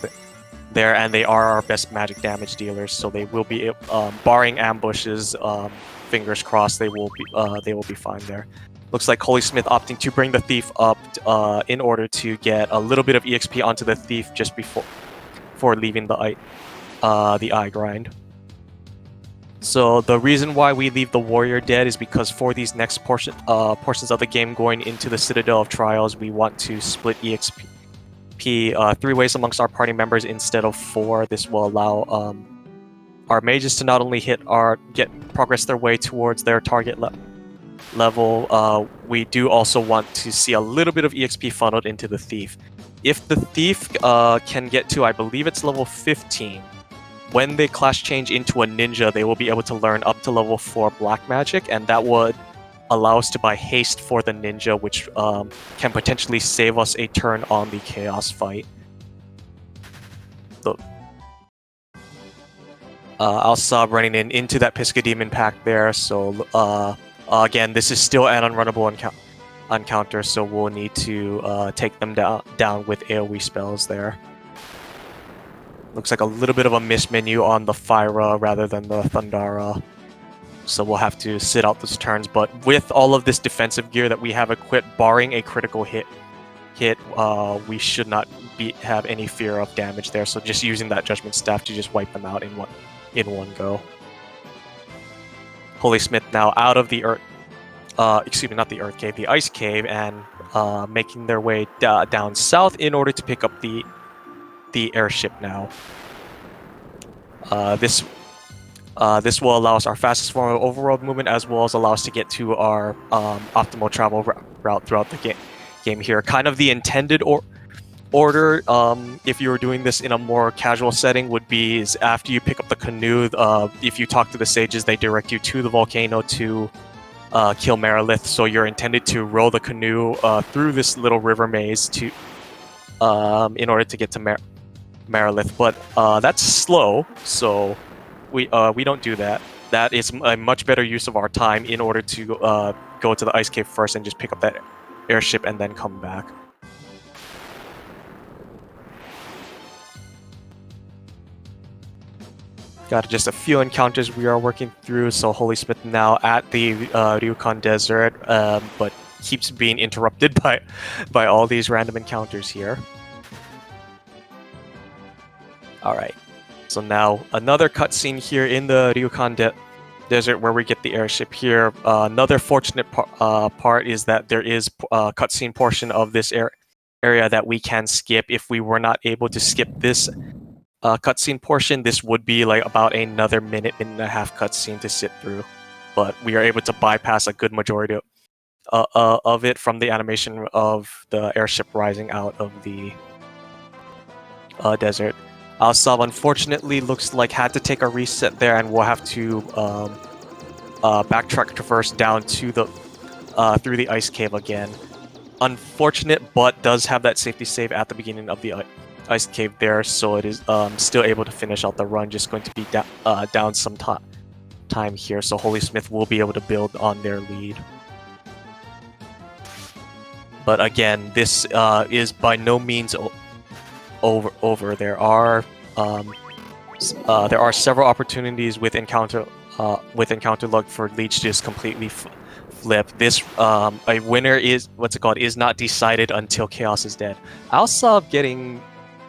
there, and they are our best magic damage dealers. So they will be barring ambushes. Fingers crossed, they will be fine there. Looks like HolySmith opting to bring the thief up in order to get a little bit of EXP onto the thief just before leaving the the eye grind. So the reason why we leave the warrior dead is because for these next portions of the game going into the Citadel of Trials, we want to split EXP 3 ways amongst our party members instead of 4. This will allow our mages to not only progress their way towards their target level. We do also want to see a little bit of EXP funneled into the thief. If the thief can get to, I believe it's level 15. When they class change into a ninja, they will be able to learn up to level 4 black magic, and that would allow us to buy haste for the ninja, which can potentially save us a turn on the chaos fight. Ausabe running into that Pisca Demon pack there, so again, this is still an unrunnable encounter, so we'll need to take them down with AoE spells there. Looks like a little bit of a miss menu on the Fyra rather than the Thundara. So we'll have to sit out those turns. But with all of this defensive gear that we have equipped, barring a critical hit, we should not have any fear of damage there. So just using that Judgment Staff to just wipe them out in one go. HolySmith now out of the the Ice Cave, and making their way down south in order to pick up the airship now. This will allow us our fastest form of overworld movement, as well as allow us to get to our optimal travel route throughout the game here. Kind of the intended order, if you were doing this in a more casual setting, would be is after you pick up the canoe, if you talk to the sages, they direct you to the volcano to kill Merilith. So you're intended to row the canoe through this little river maze to in order to get to Merilith, but that's slow, so we don't do that. That is a much better use of our time in order to go to the Ice Cave first and just pick up that airship and then come back. Got just a few encounters we are working through, so HolySmith now at the Ryukon Desert, but keeps being interrupted by all these random encounters here. Alright, so now another cutscene here in the Ryukon Desert where we get the airship here. Another fortunate part is that there is a cutscene portion of this area that we can skip. If we were not able to skip this cutscene portion, this would be like about another minute and a half cutscene to sit through. But we are able to bypass a good majority of it from the animation of the airship rising out of the desert. Ausabe unfortunately looks like had to take a reset there, and we'll have to backtrack traverse down to the through the ice cave again. Unfortunate, but does have that safety save at the beginning of the ice cave there, so it is still able to finish out the run. Just going to be down some time here, so HolySmith will be able to build on their lead. But again, this is by no means over. There are several opportunities with encounter luck for Leech to just completely flip. This a winner is is not decided until Chaos is dead. Ausabe getting,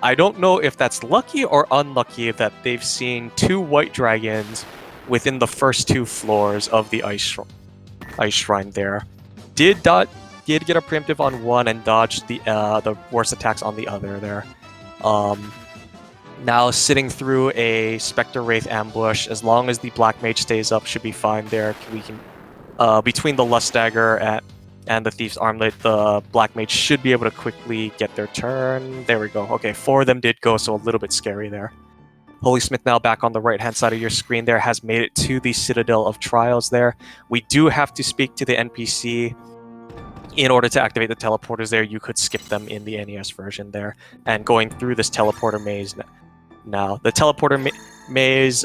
I don't know if that's lucky or unlucky that they've seen 2 white dragons within the first 2 floors of the ice shrine there. Did get a preemptive on one and dodged the worst attacks on the other there. Now sitting through a Spectre Wraith ambush, as long as the Black Mage stays up, should be fine there. We can between the Lust Dagger and the Thief's Armlet, the Black Mage should be able to quickly get their turn. There we go. Okay, 4 of them did go, so a little bit scary there. HolySmith now back on the right-hand side of your screen there, has made it to the Citadel of Trials there. We do have to speak to the NPC in order to activate the teleporters there. You could skip them in the NES version there. And going through this teleporter maze now. The teleporter maze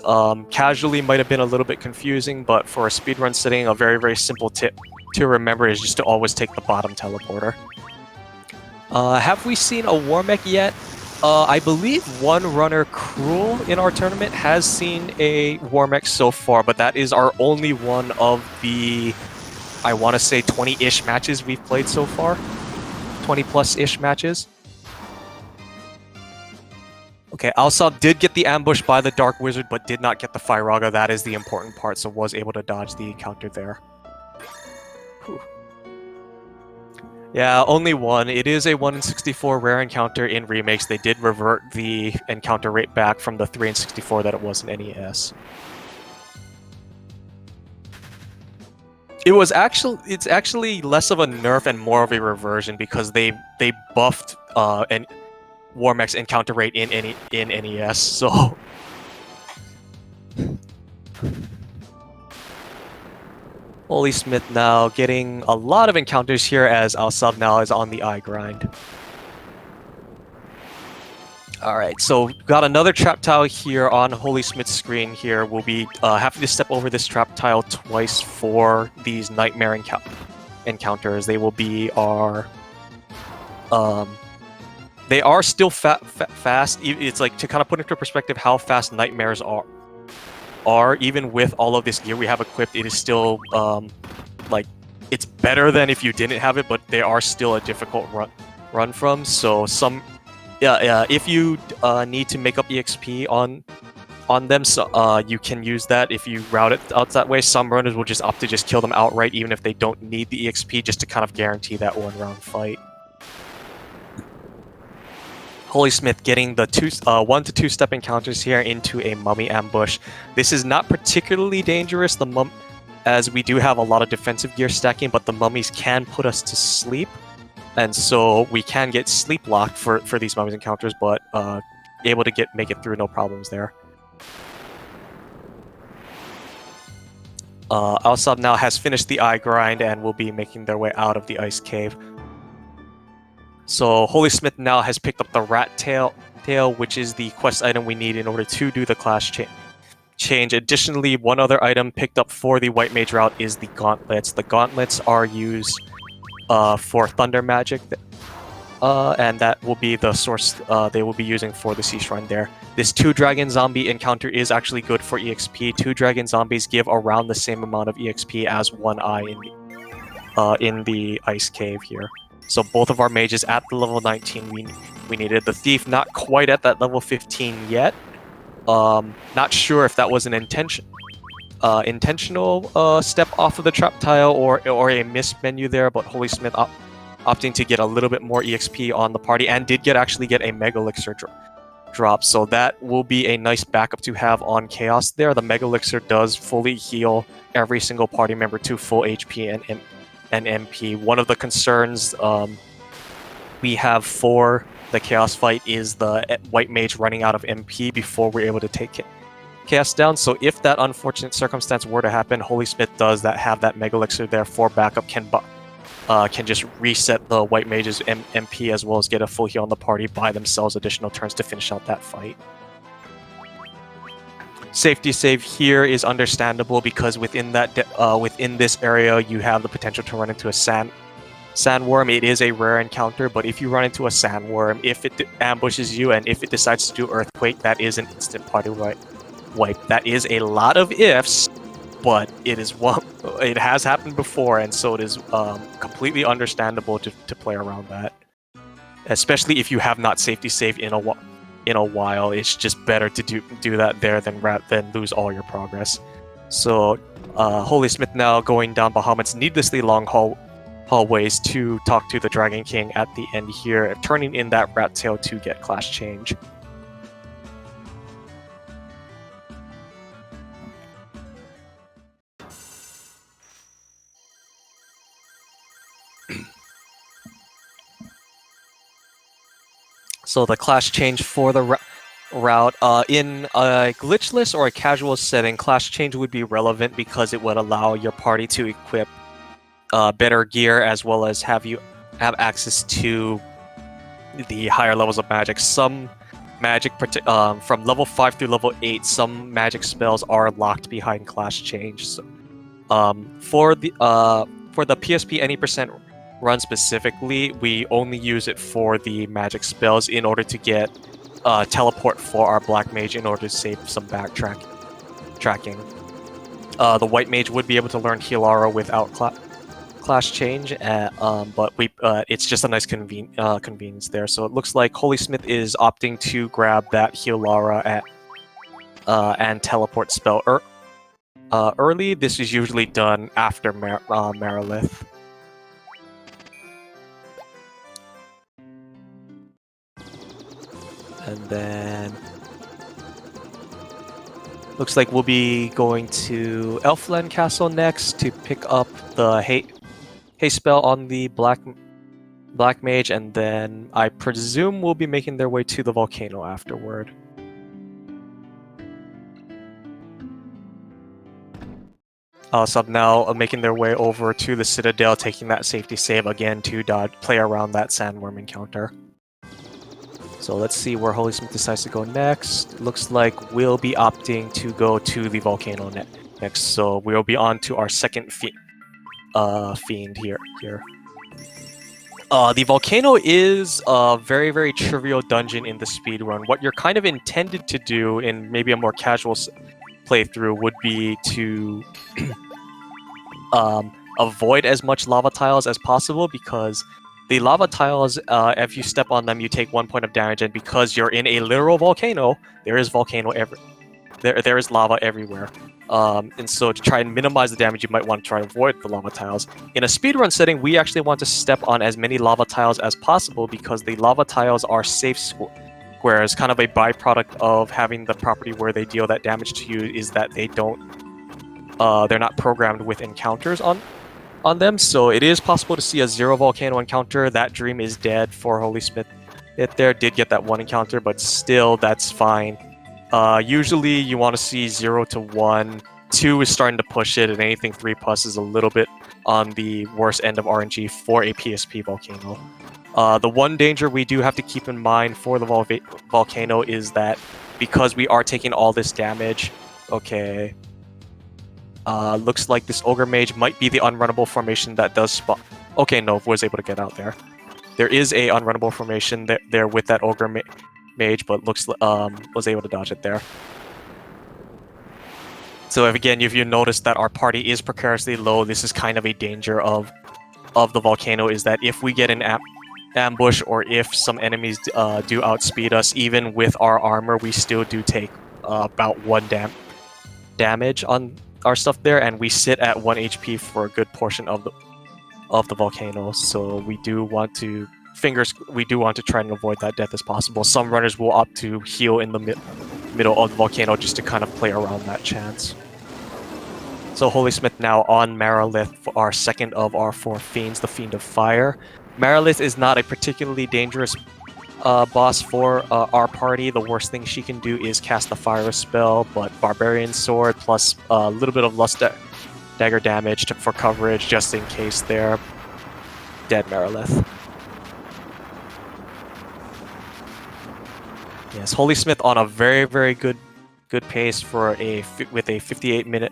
casually might have been a little bit confusing, but for a speedrun setting, a very, very simple tip to remember is just to always take the bottom teleporter. Have we seen a war mech yet? I believe one runner, Cruel, in our tournament has seen a war mech so far, but that is our only one of the, I want to say, 20-ish matches we've played so far. 20-plus-ish matches. Okay, Ausabe did get the ambush by the Dark Wizard, but did not get the Firaga. That is the important part, so was able to dodge the encounter there. Whew. Yeah, only one. It is a 1 in 64 rare encounter in remakes. They did revert the encounter rate back from the 3 in 64 that it was in NES. It's actually less of a nerf and more of a reversion because they buffed and Warmech's encounter rate in NES, so HolySmith now getting a lot of encounters here as Ausabe now is on the eye grind. Alright, so got another trap tile here on HolySmith's screen here. We'll be having to step over this trap tile twice for these nightmare encounters. They will be our they are still fast. It's like, to kind of put into perspective how fast nightmares are even with all of this gear we have equipped, it is still like, it's better than if you didn't have it, but they are still a difficult run from. So if you need to make up EXP on them, so you can use that if you route it out that way. Some runners will just opt to just kill them outright even if they don't need the EXP, just to kind of guarantee that one round fight. HolySmith getting the 1 to 2 step encounters here into a mummy ambush. This is not particularly dangerous, as we do have a lot of defensive gear stacking, but the mummies can put us to sleep, and so we can get sleep locked for these mummies encounters, but able to make it through no problems there. Ausabe now has finished the eye grind and will be making their way out of the ice cave. So HolySmith now has picked up the rat tail, which is the quest item we need in order to do the class change. Additionally, one other item picked up for the white mage route is the gauntlets. The gauntlets are used for thunder magic, and that will be the source they will be using for the sea shrine there. This 2-dragon zombie encounter is actually good for EXP. 2 dragon zombies give around the same amount of EXP as 1 eye in the ice cave here. So both of our mages at the level 19 we needed. The thief not quite at that level 15 yet. Not sure if that was an intentional step off of the trap tile or a missed menu there, but HolySmith opting to get a little bit more EXP on the party and did actually get a Mega Elixir drop. So that will be a nice backup to have on Chaos there. The Mega Elixir does fully heal every single party member to full HP and MP. One of the concerns we have for the Chaos fight is the white mage running out of MP before we're able to take Chaos down. So if that unfortunate circumstance were to happen, HolySmith does have that Mega Elixir there for backup, can just reset the white mage's MP as well as get a full heal on the party by themselves additional turns to finish out that fight. Safety save here is understandable because within this area you have the potential to run into a sandworm. It is a rare encounter, but if you run into a sandworm, if it ambushes you and if it decides to do earthquake, that is an instant party wipe. That is a lot of ifs, but it has happened before, and so it is completely understandable to play around that. Especially if you have not safety saved in a while, it's just better to do that there than lose all your progress. So HolySmith now going down Bahamut's needlessly long hallways to talk to the Dragon King at the end here, turning in that rat tail to get class change. So the class change for the route, in a glitchless or a casual setting, class change would be relevant because it would allow your party to equip better gear as well as have access to the higher levels of magic. Some magic, from level 5 through level 8, some magic spells are locked behind class change. So, for the PSP any percent run specifically, we only use it for the magic spells in order to get teleport for our black mage in order to save some backtracking. The white mage would be able to learn Heal Aura without class change, but it's just a nice convenience there. So it looks like HolySmith is opting to grab that Heal Lara and teleport spell early. This is usually done after Marilith. And then looks like we'll be going to Elfland Castle next to pick up the haste spell on the Black Mage, and then I presume we'll be making their way to the volcano afterward. So now making their way over to the Citadel, taking that safety save again to play around that Sandworm encounter. So let's see where HolySmith decides to go next. Looks like we'll be opting to go to the volcano next. So we'll be on to our second fiend here. The volcano is a very, very trivial dungeon in the speedrun. What you're kind of intended to do in maybe a more casual playthrough would be to avoid as much lava tiles as possible, because the lava tiles, if you step on them, you take 1 point of damage, and because you're in a literal volcano, there is there is lava everywhere. And so to try and minimize the damage, you might want to try to avoid the lava tiles. In a speedrun setting, we actually want to step on as many lava tiles as possible, because the lava tiles are safe squares. Kind of a byproduct of having the property where they deal that damage to you is that they're not programmed with encounters on them, so it is possible to see a 0 volcano encounter. That dream is dead for HolySmith. It did get that 1 encounter, but still, that's fine. Usually, you want to see 0 to 1. 2 is starting to push it, and anything 3+ is a little bit on the worst end of RNG for a PSP volcano. The one danger we do have to keep in mind for the volcano is that because we are taking all this damage, okay, looks like this Ogre Mage might be the unrunnable formation that does spot. Okay, no, was able to get out there. There is a unrunnable formation there with that Ogre Mage, but was able to dodge it there. So if you notice that our party is precariously low, this is kind of a danger of the volcano, is that if we get an ambush or if some enemies do outspeed us, even with our armor, we still do take about 1 damage on our stuff there, and we sit at 1 HP for a good portion of the volcano. So we do want to try and avoid that death as possible. Some runners will opt to heal in the middle of the volcano just to kind of play around that chance. So HolySmith now on Marilith for our second of our 4 fiends, the Fiend of Fire. Marilith is not a particularly dangerous boss for our party. The worst thing she can do is cast the fire spell, but Barbarian Sword plus a little bit of Lust Dagger damage for coverage just in case they're dead Marilith. Yes, HolySmith on a very, very good pace with a 58-minute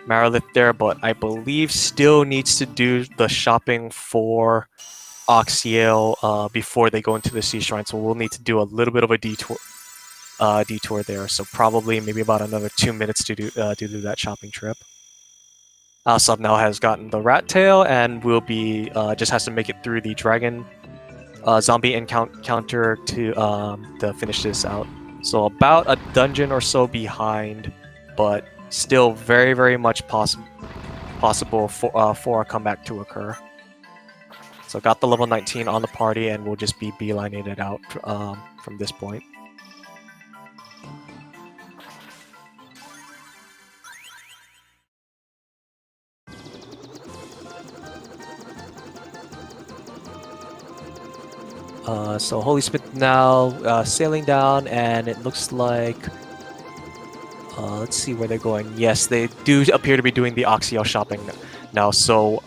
Marilith there, but I believe still needs to do the shopping for Oxiel before they go into the Sea Shrine, so we'll need to do a little bit of a detour there. So probably maybe about another 2 minutes to do that shopping trip. Ausabe now has gotten the Rat Tail, and will be just has to make it through the Dragon zombie encounter to finish this out. So about a dungeon or so behind, but still very, very much possible for a comeback to occur. So got the level 19 on the party, and we'll just be beelining it out from this point. So HolySmith now sailing down, and it looks like let's see where they're going. Yes, they do appear to be doing the Oxiel shopping now. So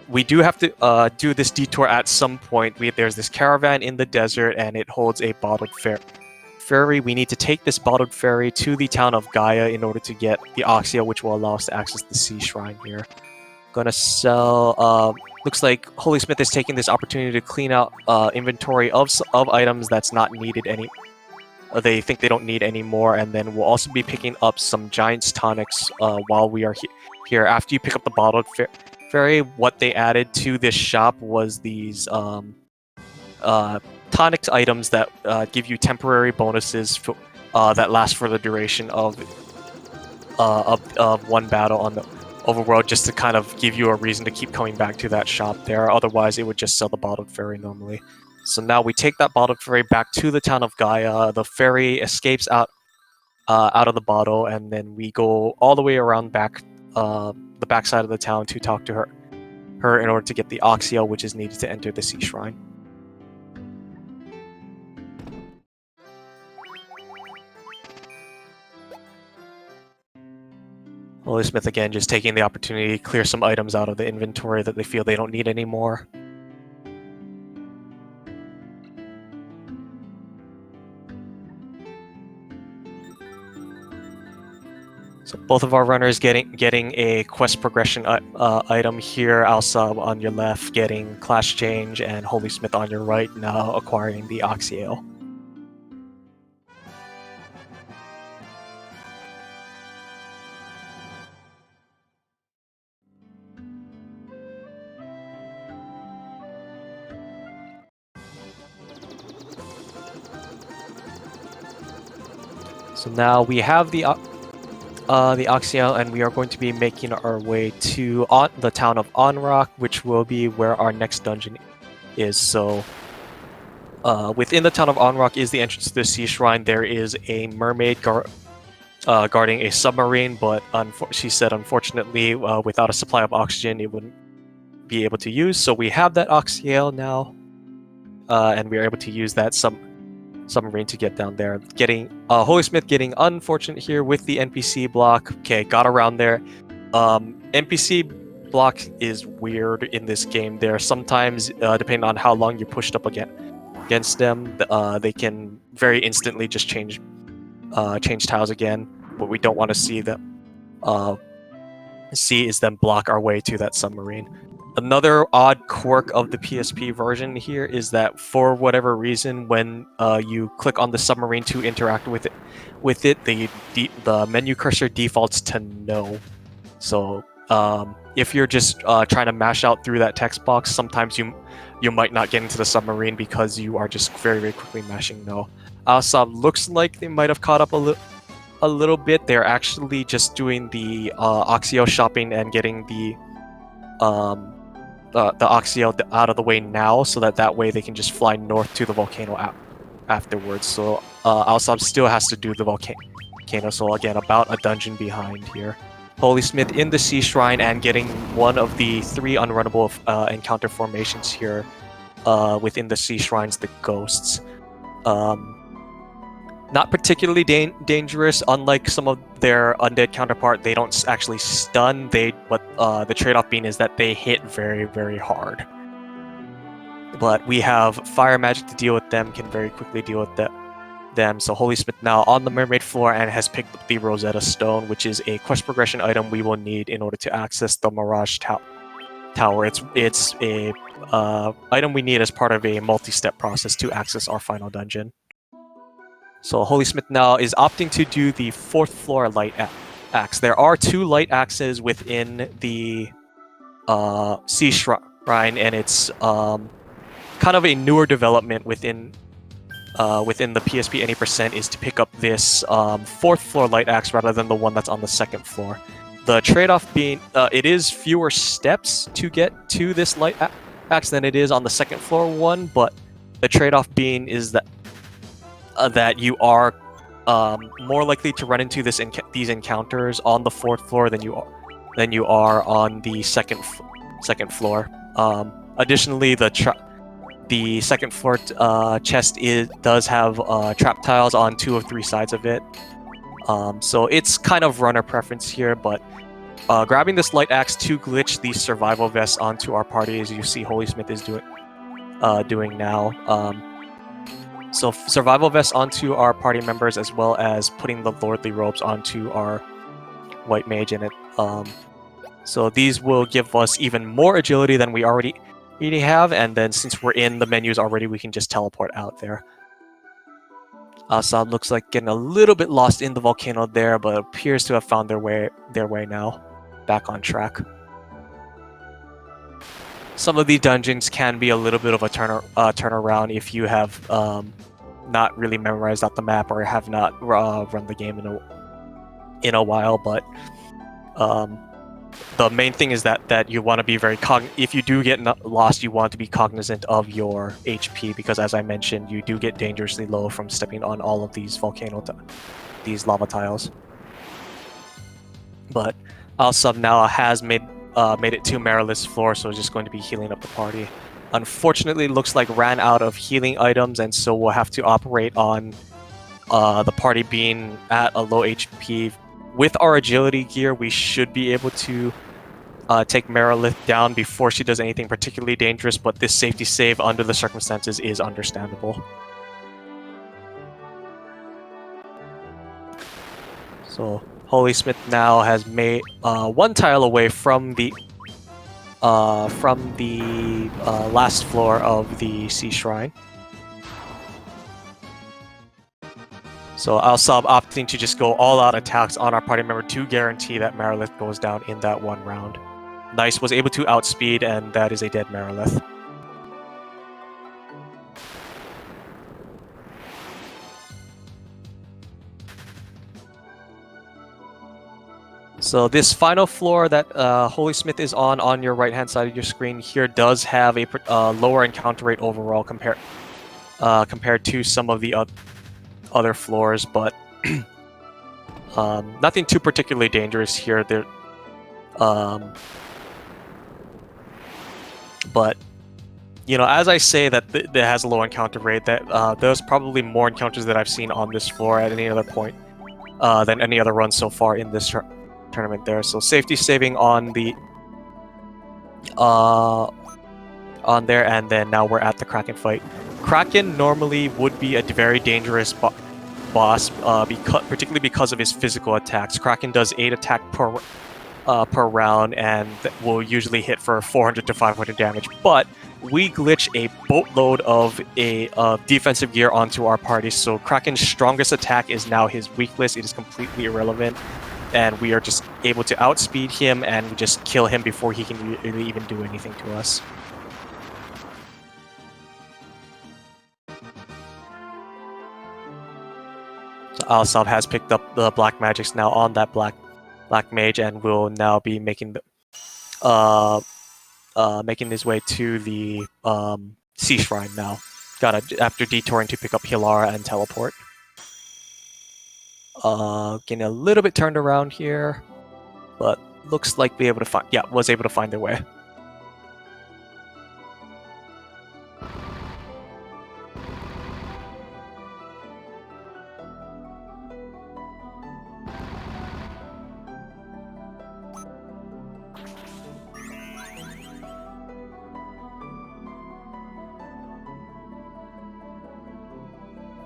we do have to do this detour at some point. There's this caravan in the desert, and it holds a bottled ferry. We need to take this bottled ferry to the town of Gaia in order to get the Oxiel, which will allow us to access the Sea Shrine here. Gonna sell. Looks like HolySmith is taking this opportunity to clean out inventory of items that's not needed any. They think they don't need any more, and then we'll also be picking up some Giant's tonics while we are here. After you pick up the bottled Fairy, what they added to this shop was these tonic items that give you temporary bonuses that last for the duration of one battle on the overworld, just to kind of give you a reason to keep coming back to that shop there. Otherwise, it would just sell the bottled fairy normally. So now we take that bottled fairy back to the town of Gaia. The fairy escapes out of the bottle, and then we go all the way around the backside of the town to talk to her in order to get the Oxyel, which is needed to enter the Sea Shrine. HolySmith again just taking the opportunity to clear some items out of the inventory that they feel they don't need anymore. So both of our runners getting a quest progression item here. Ausabe on your left getting Clash Change, and HolySmith on your right now acquiring the Oxyale. So now we have the Oxyale, and we are going to be making our way to the town of Onrock, which will be where our next dungeon is. So within the town of Onrock is the entrance to the Sea Shrine. There is a mermaid guarding a submarine, but she said unfortunately without a supply of oxygen it wouldn't be able to use. So we have that Oxyale now, and we are able to use that submarine to get down there. HolySmith getting unfortunate here with the NPC block. Okay, got around there. NPC block is weird in this game. There sometimes, depending on how long you're pushed up against them, they can very instantly just change tiles again. What we don't want to see is them block our way to that submarine. Another odd quirk of the PSP version here is that for whatever reason, when you click on the submarine to interact with it, the menu cursor defaults to no. So if you're just trying to mash out through that text box, sometimes you might not get into the submarine because you are just very, very quickly mashing no. Ausabe looks like they might have caught up a little bit. They're actually just doing the Oxyale shopping and getting the Oxyale out of the way now, so that way they can just fly north to the volcano afterwards. So Ausabe still has to do the volcano, so again, about a dungeon behind here. HolySmith in the Sea Shrine and getting one of the 3 unrunnable encounter formations here within the Sea Shrines, the Ghosts. Not particularly dangerous, unlike some of their undead counterpart. They don't actually stun. But the trade-off being is that they hit very, very hard. But we have fire magic to deal with them, can very quickly deal with them. So HolySmith now on the mermaid floor and has picked up the Rosetta Stone, which is a quest progression item we will need in order to access the Mirage Tower. It's a item we need as part of a multi-step process to access our final dungeon. So HolySmith now is opting to do the 4th floor light axe. There are 2 light axes within the Sea Shrine, and it's kind of a newer development within the PSP any percent is to pick up this 4th floor light axe rather than the one that's on the 2nd floor. The trade-off being it is fewer steps to get to this light axe than it is on the 2nd floor one, but the trade-off being is that you are more likely to run into these encounters on the 4th floor than you are on the second floor. Additionally, the 2nd floor chest does have trap tiles on 2 of 3 sides of it. So it's kind of runner preference here, but grabbing this light axe to glitch the survival vest onto our party, as you see HolySmith is doing now. So survival vests onto our party members, as well as putting the lordly robes onto our white mage in it. So these will give us even more agility than we already have, and then since we're in the menus already, we can just teleport out there. Ausabe looks like getting a little bit lost in the volcano there, but appears to have found their way now back on track. some of the dungeons can be a little bit of a turnaround if you have not really memorized out the map or have not run the game in a while. But the main thing is that you want to be very if you do get lost, you want to be cognizant of your HP, because as I mentioned, you do get dangerously low from stepping on all of these these lava tiles. But Ausabe now has made it to Marilith's floor, so it's just going to be healing up the party. Unfortunately, looks like ran out of healing items, and so we'll have to operate on the party being at a low HP. With our agility gear, we should be able to take Marilith down before she does anything particularly dangerous, but this safety save under the circumstances is understandable. So HolySmith now has made one tile away from the last floor of the Sea Shrine. So Ausabe opting to just go all-out attacks on our party member to guarantee that Marilith goes down in that one round. Nice was able to outspeed, and that is a dead Marilith. So this final floor that HolySmith is on your right-hand side of your screen here does have a lower encounter rate overall compared to some of the other floors, but nothing too particularly dangerous here. But you know, as I say that that has a low encounter rate, that there's probably more encounters that I've seen on this floor at any other point than any other run so far in this tournament there. So safety saving on the on there, and then now we're at the Kraken fight. Kraken normally would be a very dangerous boss, particularly because of his physical attacks. Kraken does 8 attack per round and will usually hit for 400 to 500 damage, but we glitch a boatload of defensive gear onto our party, so Kraken's strongest attack is now his weakless. It is completely irrelevant, and we are just able to outspeed him and just kill him before he can really even do anything to us. So Ausabe has picked up the black magics now on that black mage, and will now be making his way to the Sea Shrine now. After detouring to pick up Hilara and teleport. Getting a little bit turned around here, but looks like was able to find their way.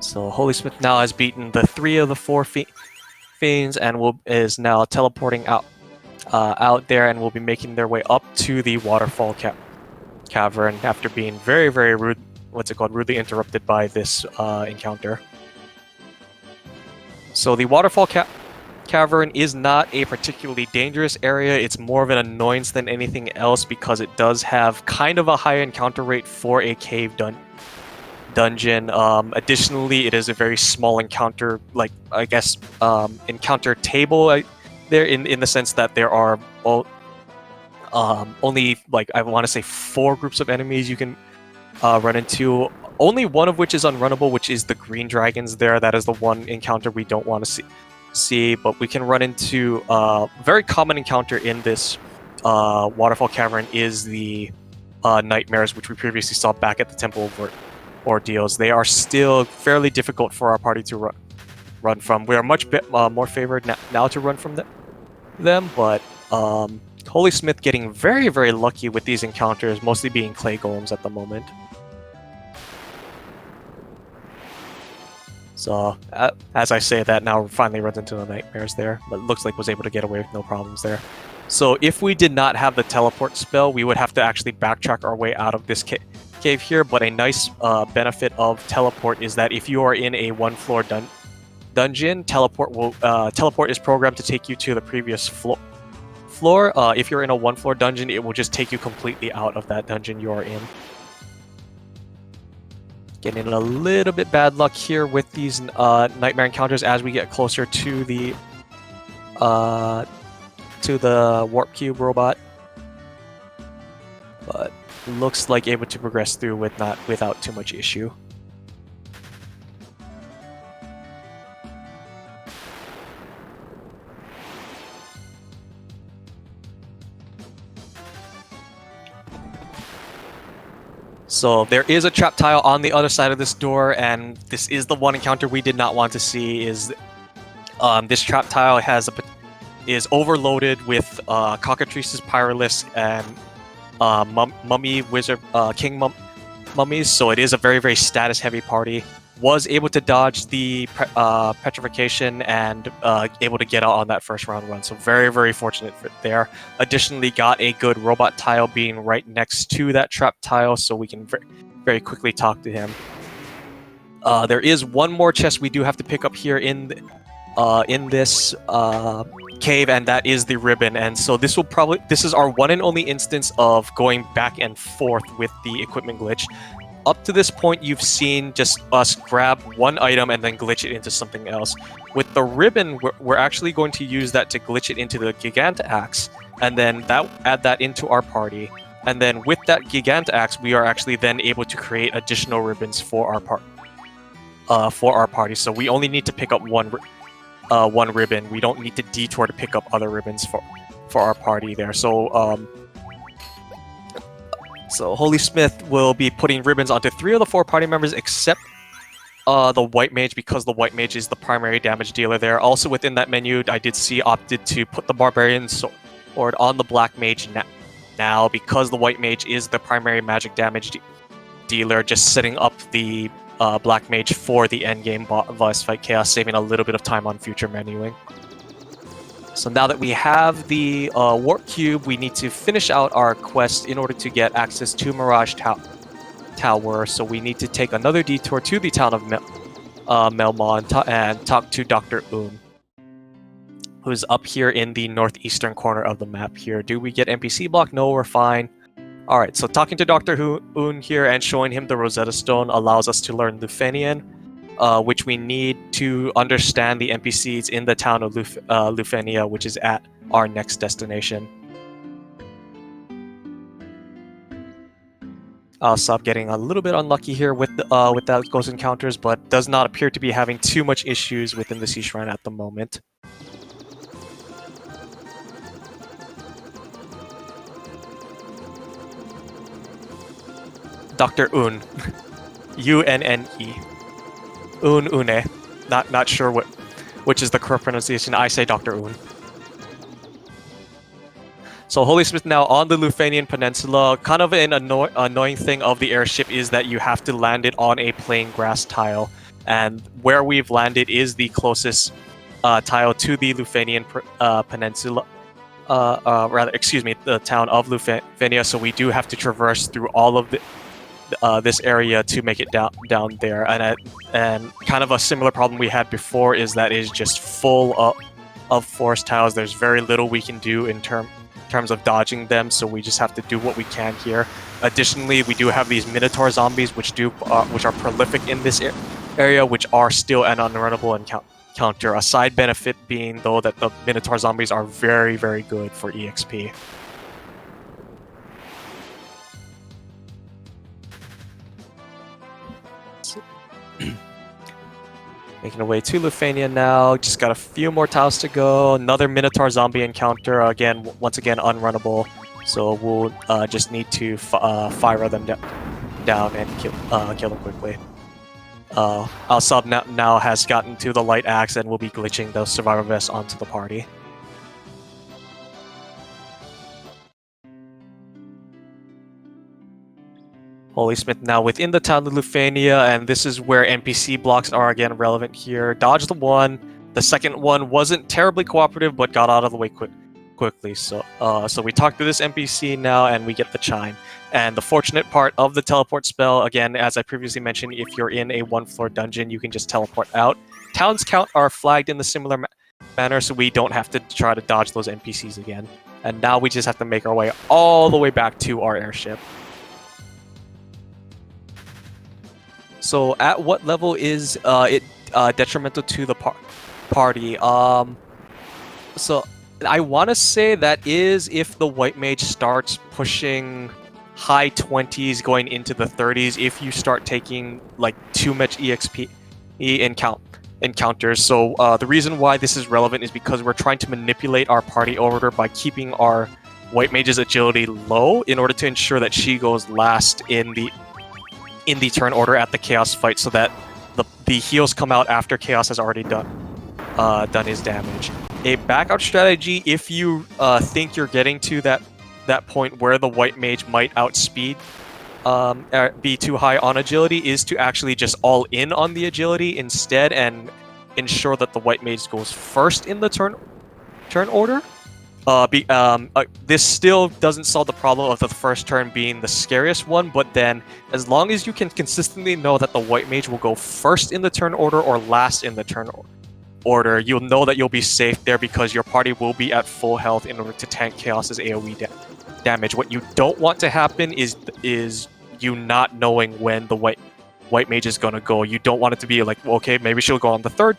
So HolySmith now has beaten the 3 of the 4 fiends and is now teleporting out there, and will be making their way up to the waterfall cavern after being very rudely interrupted by this encounter. So the waterfall cavern is not a particularly dangerous area. It's more of an annoyance than anything else, because it does have kind of a high encounter rate for a cave dungeon. Additionally, it is a very small encounter, encounter table there, in the sense that there are only, I want to say, 4 groups of enemies you can run into. Only one of which is unrunnable, which is the green dragons there. That is the one encounter we don't want to see, but we can run into very common encounter in this waterfall cavern is the nightmares, which we previously saw back at the Temple of Ordeals. They are still fairly difficult for our party to run from. We are much more favored now to run from them, but HolySmith getting very lucky with these encounters, mostly being clay golems at the moment. So, as I say that, now finally runs into the nightmares there, but looks like was able to get away with no problems there. So if we did not have the teleport spell, we would have to actually backtrack our way out of this cave here, but a nice benefit of teleport is that if you are in a 1-floor dungeon, teleport is programmed to take you to the previous floor. If you're in a 1-floor dungeon, it will just take you completely out of that dungeon you're in. Getting a little bit bad luck here with these nightmare encounters as we get closer to the warp cube robot, but looks like able to progress through without too much issue. So there is a trap tile on the other side of this door, and this is the one encounter we did not want to see. Is this trap tile is overloaded with cockatrices, pyroliths, and mummy wizard mummies. So it is a very status heavy party. Was able to dodge the petrification and able to get out on that first round run. So very fortunate there. Additionally, got a good robot tile being right next to that trap tile, so we can very quickly talk to him. There is one more chest we do have to pick up here in this cave, and that is the ribbon. And so this is our one and only instance of going back and forth with the equipment glitch. Up to this point, you've seen just us grab one item and then glitch it into something else. With the ribbon, we're actually going to use that to glitch it into the Gigantaxe, and then add that into our party. And then with that Gigantaxe, we are actually then able to create additional ribbons for our party. So we only need to pick up one ribbon. We don't need to detour to pick up other ribbons for our party there. So HolySmith will be putting ribbons onto 3 of the 4 party members except the White Mage, because the White Mage is the primary damage dealer there. Also within that menu, I did see opted to put the Barbarian Sword on the Black Mage now, because the White Mage is the primary magic damage dealer, just setting up the Black Mage for the endgame boss fight chaos, saving a little bit of time on future menuing. So now that we have the warp cube, we need to finish out our quest in order to get access to Mirage Tower. So we need to take another detour to the town of Melmon and talk to Dr. Un, who's up here in the northeastern corner of the map here. Do we get NPC block? No, we're fine. Alright, so talking to Dr. Un here and showing him the Rosetta Stone allows us to learn Lufenian, which we need to understand the NPCs in the town of Lufenia, which is at our next destination. Ausabe getting a little bit unlucky here with that ghost encounters, but does not appear to be having too much issues within the Sea Shrine at the moment. Dr. Un. U-N-N-E. Une. Not sure which is the correct pronunciation. I say Dr. Un. So HolySmith now on the Lufenian Peninsula. Kind of an annoying thing of the airship is that you have to land it on a plain grass tile. And where we've landed is the closest tile to the Lufenian Peninsula. The town of Lufenia. So we do have to traverse through all of this area to make it down there, and kind of a similar problem we had before is that it is just full of forest tiles. There's very little we can do in terms of dodging them, so we just have to do what we can here. Additionally, we do have these Minotaur zombies which are prolific in this area, which are still an unrunnable encounter. A side benefit being though that the Minotaur zombies are very good for EXP. Making our way to Lufenia now. Just got a few more tiles to go. Another Minotaur zombie encounter. Once again, unrunnable. So we'll just need to fire them down and kill them quickly. Ausabe now has gotten to the light axe and will be glitching those survivor vests onto the party. HolySmith now within the town of Lufenia, and this is where NPC blocks are again relevant here. Dodge the one. The second one wasn't terribly cooperative, but got out of the way quickly. So we talk to this NPC now, and we get the chime. And the fortunate part of the teleport spell, again, as I previously mentioned, if you're in a 1-floor dungeon, you can just teleport out. Towns count are flagged in the similar manner, so we don't have to try to dodge those NPCs again. And now we just have to make our way all the way back to our airship. So at what level is it detrimental to the party? So I want to say that is if the white mage starts pushing high 20s going into the 30s, if you start taking like too much EXP encounters. So the reason why this is relevant is because we're trying to manipulate our party order by keeping our white mage's agility low in order to ensure that she goes last in the turn order at the chaos fight, so that the heals come out after chaos has already done his damage. A backup strategy, if you think you're getting to that point where the white mage might outspeed, be too high on agility, is to actually just all in on the agility instead and ensure that the white mage goes first in the turn order. This still doesn't solve the problem of the first turn being the scariest one, but then as long as you can consistently know that the white mage will go first in the turn order or last in the turn order, you'll know that you'll be safe there because your party will be at full health in order to tank Chaos's AoE damage. What you don't want to happen is you not knowing when the white mage is gonna go. You don't want it to be like, well, okay, maybe she'll go on the third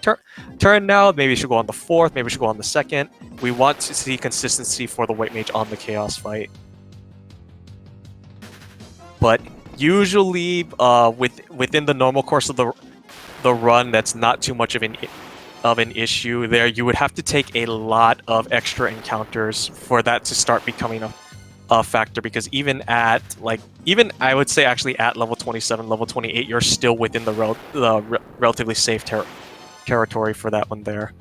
turn now, maybe she'll go on the fourth, maybe she'll go on the second. We want to see consistency for the white mage on the chaos fight. But usually, within the normal course of the run, that's not too much of an issue there. You would have to take a lot of extra encounters for that to start becoming a factor, because even I would say actually at level 27, level 28, you're still within the relatively safe territory for that one there.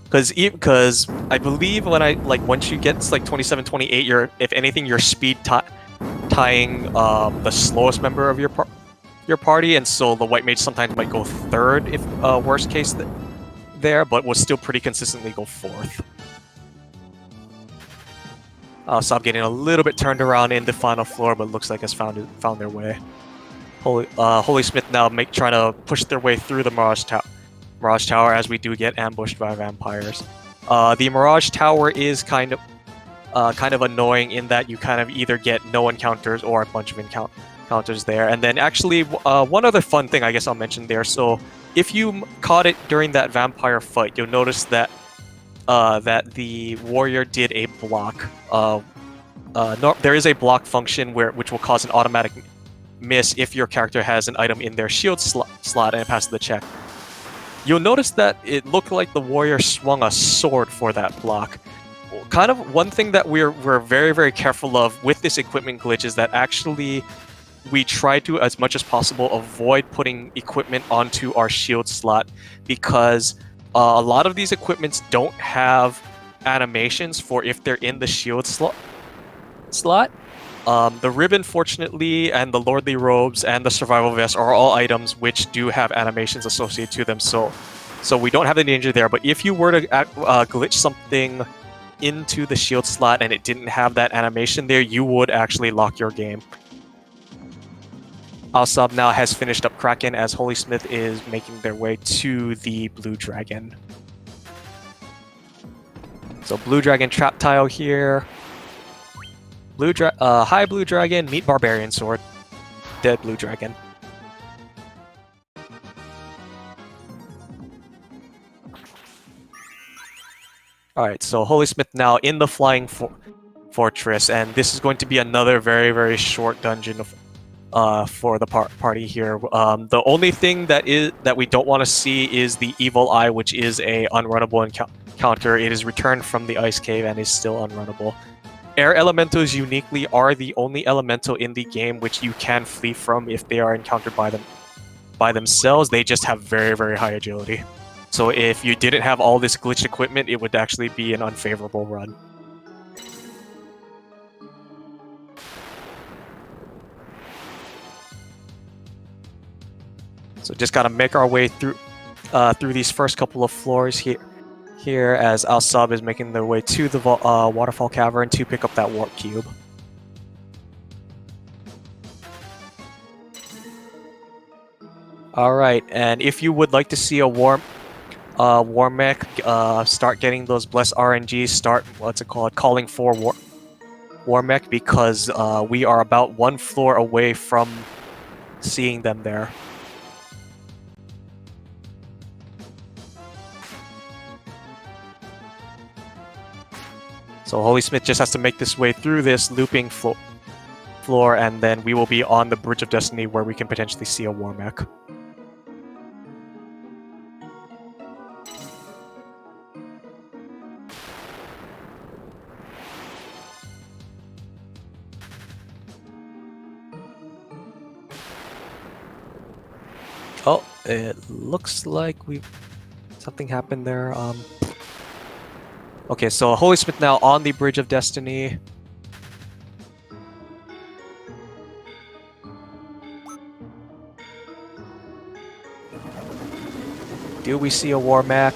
Because I believe once you get to 27, 28, if anything, you're speed tying the slowest member of your party, and so the white mage sometimes might go third if worst case there, but will still pretty consistently go fourth. Ausabe getting a little bit turned around in the final floor, but looks like has found their way. HolySmith now trying to push their way through the Mirage Tower as we do get ambushed by vampires. The Mirage Tower is kind of annoying in that you kind of either get no encounters or a bunch of encounters there. And then actually one other fun thing I guess I'll mention there. So if you caught it during that vampire fight, you'll notice that that the warrior did a block. There is a block function which will cause an automatic miss if your character has an item in their shield slot and it passes the check. You'll notice that it looked like the warrior swung a sword for that block. Kind of one thing that we're very, very careful of with this equipment glitch is that actually we try to, as much as possible, avoid putting equipment onto our shield slot, because a lot of these equipments don't have animations for if they're in the shield slot. The ribbon, fortunately, and the lordly robes and the survival vest are all items which do have animations associated to them, so we don't have the danger there. But if you were to glitch something into the shield slot and it didn't have that animation there, you would actually lock your game. Ausabe now has finished up Kraken as HolySmith is making their way to the Blue Dragon. So Blue Dragon trap tile here. High Blue Dragon, meet Barbarian Sword. Dead Blue Dragon. Alright, so HolySmith now in the Flying Fortress, and this is going to be another very, very short dungeon for the party here. The only thing that we don't want to see is the Evil Eye, which is a unrunnable encounter. It is returned from the Ice Cave and is still unrunnable. Air Elementals uniquely are the only elemental in the game which you can flee from if they are encountered by themselves. They just have very, very high agility. So if you didn't have all this glitched equipment, it would actually be an unfavorable run. So just gotta make our way through these first couple of floors here as Ausabe is making their way to the Waterfall Cavern to pick up that Warp Cube. Alright, and if you would like to see a warm War Mech, start getting those blessed RNGs, start, calling for War Mech, because we are about one floor away from seeing them there. So HolySmith just has to make this way through this looping floor, and then we will be on the Bridge of Destiny where we can potentially see a War Mech. Oh, it looks like something happened there. Okay, so HolySmith now on the Bridge of Destiny. Do we see a War Mech?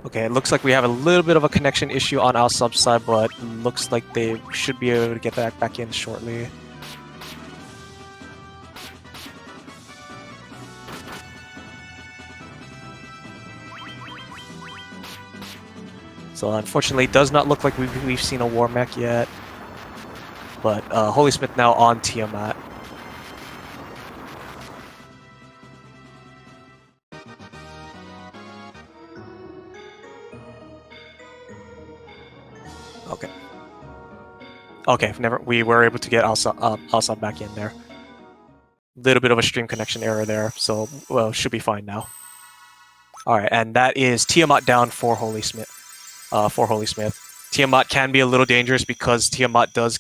Okay, it looks like we have a little bit of a connection issue on our sub side, but looks like they should be able to get that back in shortly. So unfortunately, it does not look like we've seen a War Mech yet. But HolySmith now on Tiamat. Okay. Okay, we were able to get Ausabe back in there. Little bit of a stream connection error there, so well, should be fine now. All right, and that is Tiamat down for HolySmith. Tiamat can be a little dangerous because Tiamat does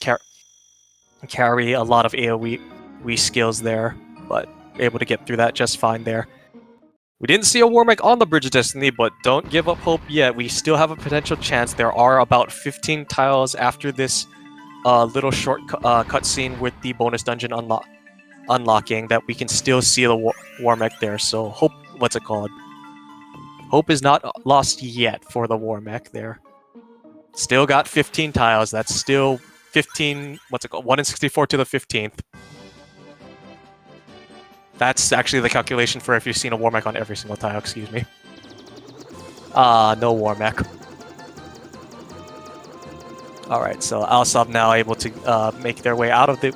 carry a lot of AoE skills there, but able to get through that just fine there. We didn't see a War Mech on the Bridge of Destiny, but don't give up hope yet. We still have a potential chance. There are about 15 tiles after this little short cutscene with the bonus dungeon unlocking that we can still see the War Mech there. So hope, Hope is not lost yet for the War Mech there. Still got 15 tiles. That's still 15, 1 in 64 to the 15th. That's actually the calculation for if you've seen a War Mech on every single tile, excuse me. No War Mech. Alright, so Ausabe now able to make their way out of the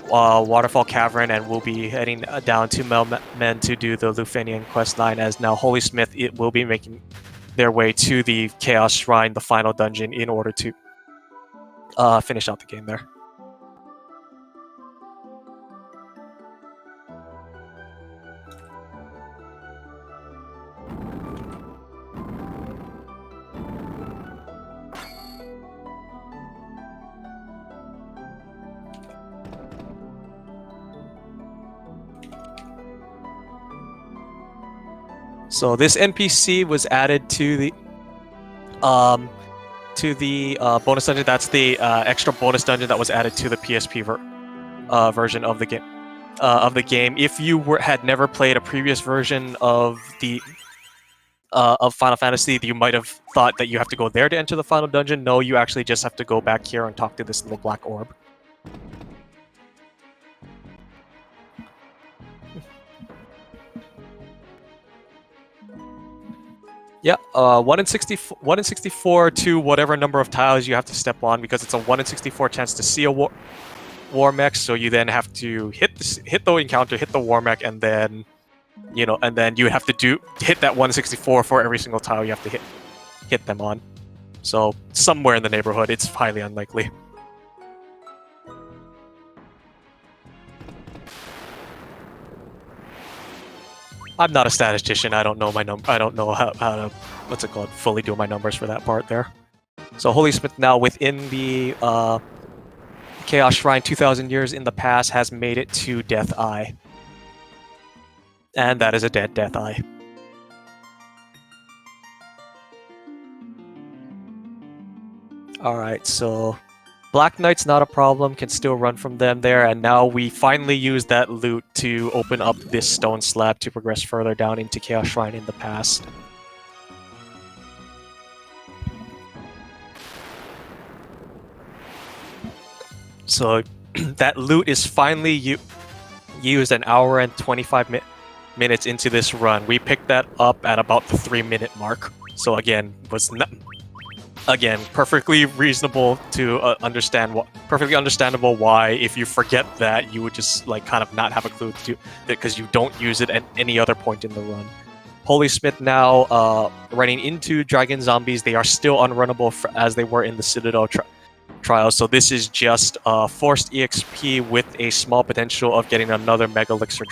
Waterfall Cavern, and we'll be heading down to Melmen to do the Lufenian Quest 9, as now HolySmith will be making their way to the Chaos Shrine, the final dungeon, in order to finish out the game there. So this NPC was added to the bonus dungeon. That's the extra bonus dungeon that was added to the PSP version of the game. If you had never played a previous version of of Final Fantasy, you might have thought that you have to go there to enter the final dungeon. No, you actually just have to go back here and talk to this little black orb. Yeah, 1 in 64 to whatever number of tiles you have to step on, because it's a 1 in 64 chance to see a War Mech. So you then have to hit the encounter, hit the War Mech, and then you have to hit that 1 in 64 for every single tile you have to hit them on. So somewhere in the neighborhood, it's highly unlikely. I'm not a statistician. I don't know I don't know how to fully do my numbers for that part there. So HolySmith now within the Chaos Shrine 2,000 years in the past has made it to Death Eye. And that is a dead Death Eye. Alright, so Black Knight's not a problem, can still run from them there, and now we finally use that loot to open up this stone slab to progress further down into Chaos Shrine in the past. So that loot is finally used an hour and 25 minutes into this run. We picked that up at about the 3-minute mark. So again, perfectly reasonable to perfectly understandable why if you forget that you would just like kind of not have a clue to do because you don't use it at any other point in the run. HolySmith now running into Dragon Zombies. They are still unrunnable as they were in the Citadel trial. So this is just forced EXP with a small potential of getting another Mega Elixir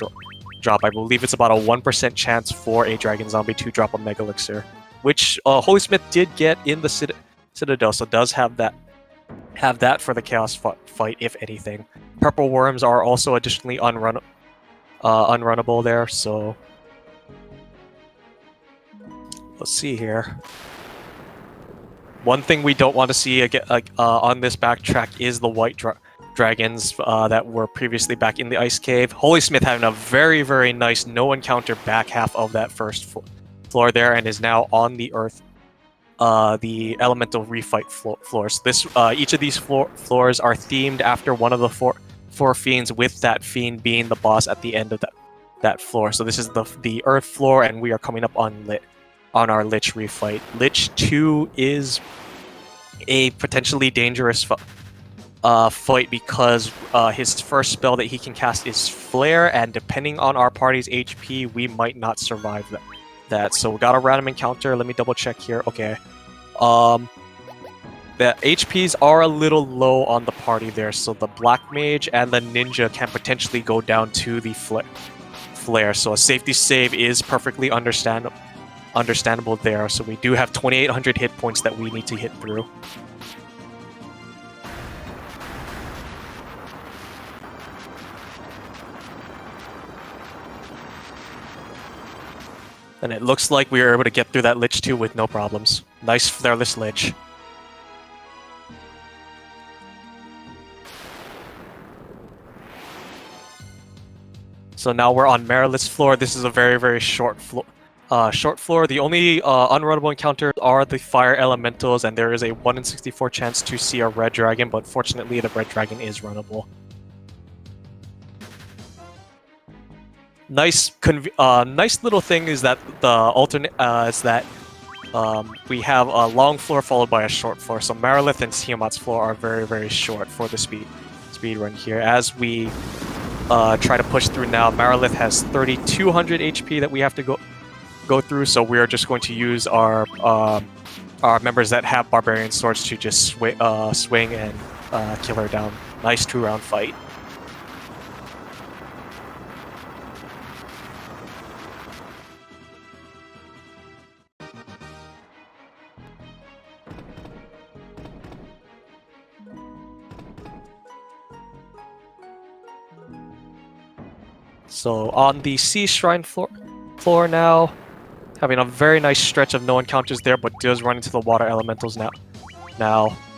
drop. I believe it's about a 1% chance for a Dragon Zombie to drop a Mega Elixir, which HolySmith did get in the Citadel, so does have that for the Chaos fight, if anything. Purple Worms are also additionally unrunnable there, so let's see here. One thing we don't want to see on this backtrack is the white dragons that were previously back in the ice cave. HolySmith having a very, very nice no encounter back half of that first floor there, and is now on the earth, the elemental refight floors. Each of these floors are themed after one of the four fiends, with that fiend being the boss at the end of that floor. So this is the earth floor, and we are coming up on our Lich refight. Lich 2 is a potentially dangerous fight because his first spell that he can cast is Flare, and depending on our party's HP, we might not survive that. So we got a random encounter. Let me double check here. Okay. The HPs are a little low on the party there, so the Black Mage and the Ninja can potentially go down to the Flare. So a safety save is perfectly understandable there. So we do have 2,800 hit points that we need to hit through. And it looks like we were able to get through that Lich 2 with no problems. Nice Flareless Lich. So now we're on Merilith's floor. This is a very, very short floor. The only unrunnable encounters are the fire elementals, and there is a 1 in 64 chance to see a red dragon, but fortunately the red dragon is runnable. Nice little thing is that the alternate is that we have a long floor followed by a short floor. So Merilith and Tiamat's floor are very, very short for the speed run here. As we try to push through now, Merilith has 3,200 HP that we have to go through. So we are just going to use our members that have barbarian swords to just swing and kill her down. Nice 2-round fight. So on the Sea Shrine floor now, having a very nice stretch of no encounters there, but does run into the water elementals now.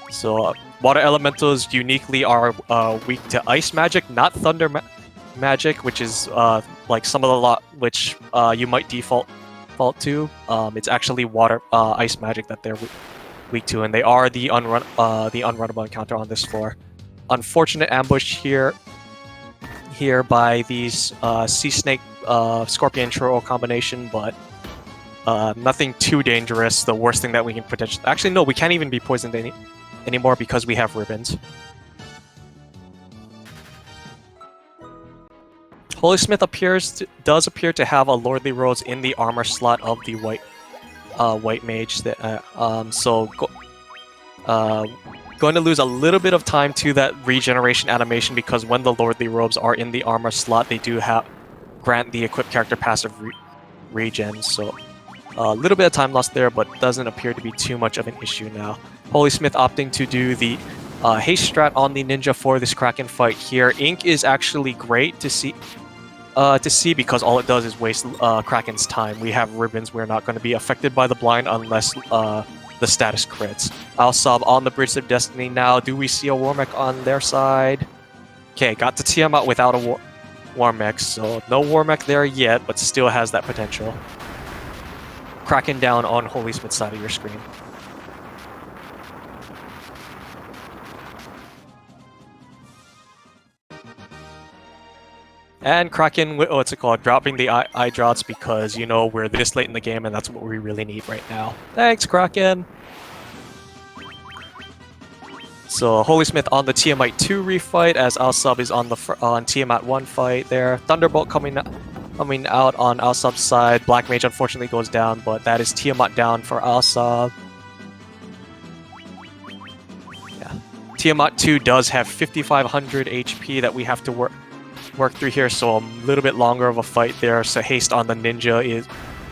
So water elementals uniquely are weak to ice magic, not thunder magic, which is like some of the which you might default to. It's actually ice magic that they're weak to, and they are the unrunnable encounter on this floor. Unfortunate ambush here by these Sea Snake Scorpion Troll combination, but nothing too dangerous. The worst thing that we can potentially... Actually, no, we can't even be poisoned anymore because we have ribbons. HolySmith does appear to have a Lordly Rose in the armor slot of the white mage. Going to lose a little bit of time to that regeneration animation because when the Lordly Robes are in the armor slot, they do grant the equipped character passive regen. So a little bit of time lost there, but doesn't appear to be too much of an issue now. HolySmith opting to do the haste strat on the ninja for this Kraken fight here. Ink is actually great to see because all it does is waste Kraken's time. We have ribbons. We're not going to be affected by the blind unless the status crits. Ausabe on the Bridge of Destiny now. Do we see a Warmech on their side? Okay, got to Tiamat without a Warmech, so no Warmech there yet, but still has that potential. Cracking down on HolySmith's side of your screen. And Kraken, what's it called? Dropping the eye drops because, you know, we're this late in the game and that's what we really need right now. Thanks, Kraken! So HolySmith on the Tiamat 2 refight as Ausabe is on Tiamat 1 fight there. Thunderbolt coming out on Ausabe's side. Black Mage unfortunately goes down, but that is Tiamat down for Ausabe. Yeah. Tiamat 2 does have 5,500 HP that we have to work through here, so a little bit longer of a fight there. So haste on the ninja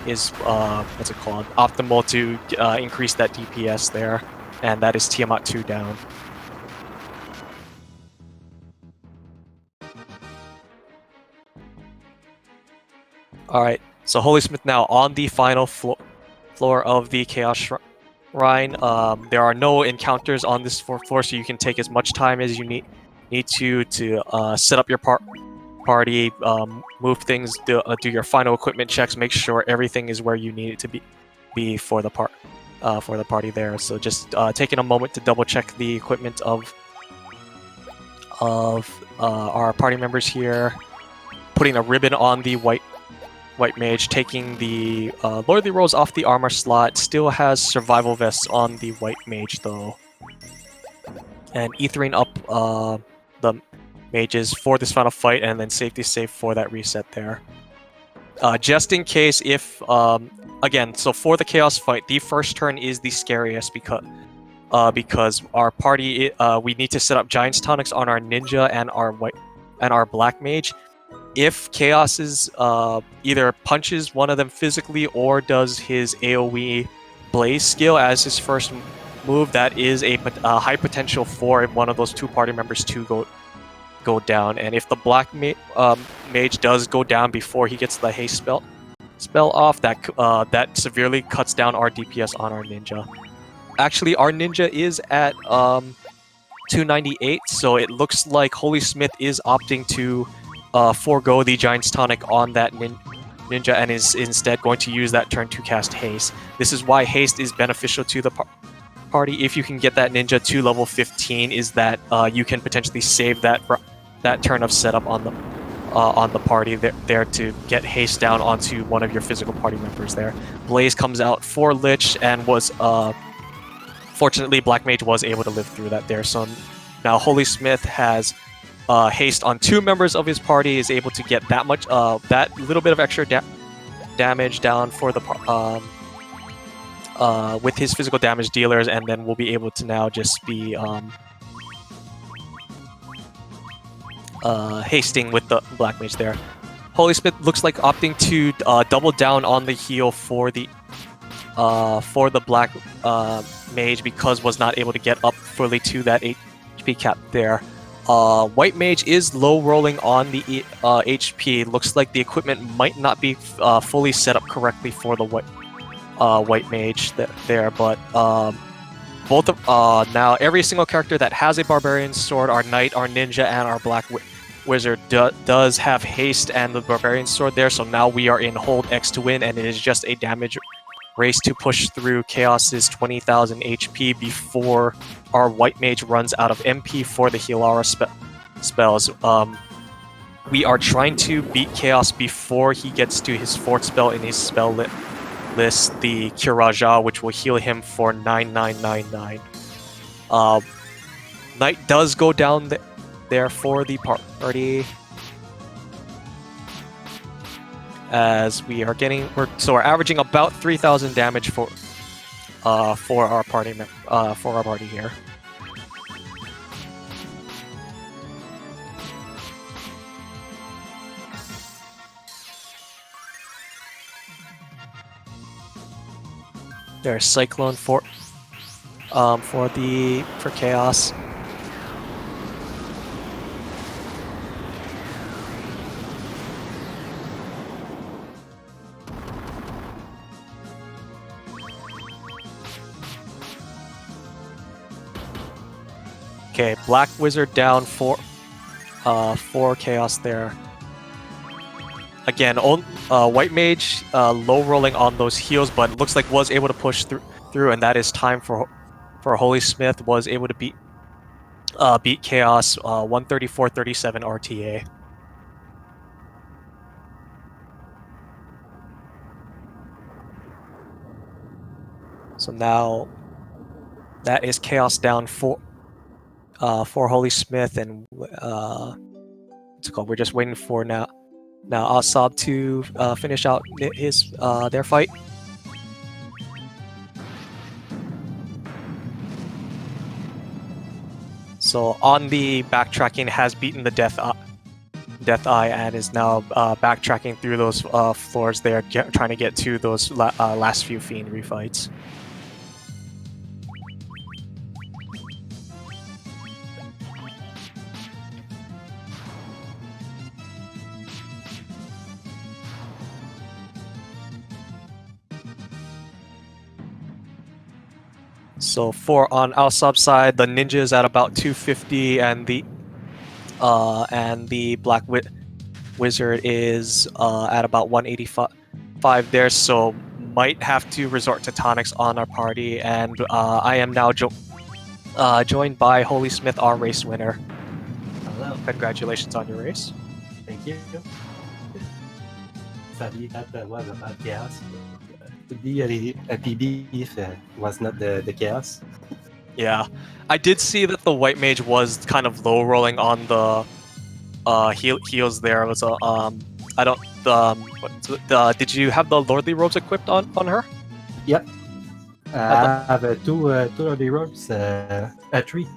is what's it called? Optimal to increase that DPS there, and that is Tiamat 2 down. Alright, so HolySmith now on the final floor of the Chaos Shrine. There are no encounters on this floor, so you can take as much time as you need to set up your party, move things, do your final equipment checks, make sure everything is where you need it to be for the party there. So just taking a moment to double check the equipment of our party members here, putting a ribbon on the white mage, taking the Lordly Rose off the armor slot. Still has survival vests on the white mage though, and ethering up the mages for this final fight, and then safety save for that reset there. Just in case if again, so for the chaos fight, the first turn is the scariest because our party we need to set up Giant's Tonics on our ninja and our black mage. If Chaos is either punches one of them physically or does his AoE Blaze skill as his first move, that is a high potential for one of those two party members to go down. And if the black mage does go down before he gets the haste spell off, that severely cuts down our DPS on our ninja. Actually, our ninja is at 298, so it looks like HolySmith is opting to forego the Giant's Tonic on that ninja and is instead going to use that turn to cast haste. This is why haste is beneficial to the party. If you can get that ninja to level 15, is that you can potentially save that turn of setup on the party there to get haste down onto one of your physical party members there. Blaze comes out for Lich and was fortunately Black Mage was able to live through that there. So now HolySmith has haste on two members of his party, is able to get that much, that little bit of extra damage down for the with his physical damage dealers, and then we'll be able to now just be hasting with the black mage there. HolySmith looks like opting to double down on the heal for the black mage because was not able to get up fully to that HP cap there. White Mage is low rolling on the HP. Looks like the equipment might not be fully set up correctly for the White Mage there, but both of now every single character that has a Barbarian Sword, our Knight, our Ninja, and our Black Wizard does have haste and the Barbarian Sword there. So now we are in hold X to win, and it is just a damage race to push through Chaos's 20,000 HP before our White Mage runs out of MP for the Healara spells. We are trying to beat Chaos before he gets to his fourth spell in his spell list, the Kiraja, which will heal him for 9999. Knight does go down there for the party, as we are we're averaging about 3,000 damage for our party here. There's Cyclone for Chaos. Okay, Black Wizard down for Chaos there. Again, White Mage low rolling on those heals, but it looks like was able to push through, and that is time for HolySmith. Was able to beat Chaos 134-37 RTA. So now that is chaos down for HolySmith, and what's it called? We're just waiting for now Ausabe to finish out his their fight. So on the backtracking has beaten the Death Eye and is now backtracking through those floors there, trying to get to those last few Fiend refights. So for on Ausabe's side, the ninja is at about 250, and the Black Wizard is at about 185 there. So might have to resort to tonics on our party, and I am now joined by HolySmith, our race winner. Hello. Congratulations on your race. Thank you. Sadly, that was about chaos. To be a PB if was not the chaos. Yeah, I did see that the white mage was kind of low rolling on the heals. There it was a I don't did you have the lordly robes equipped on her? Yep. I have two lordly robes, three.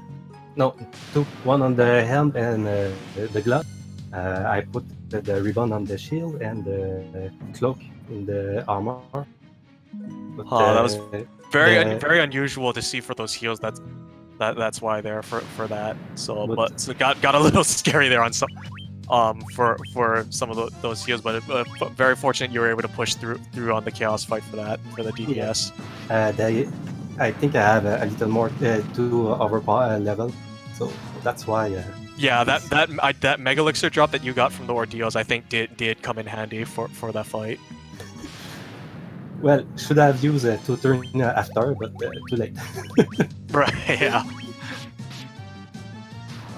No, two. One on the helm and the glove. I put the ribbon on the shield and the cloak in the armor. But, that was very unusual to see for those heals. That's why they're for that. So, but so it got a little scary there on some for some of those heals. But very fortunate you were able to push through on the chaos fight for the DPS. Yeah. I think I have a little more to overpower level, so that's why. Yeah, that Mega Elixir drop that you got from the ordeals, I think did come in handy for that fight. Well, should have used 2 turns after, but too late. Right, yeah.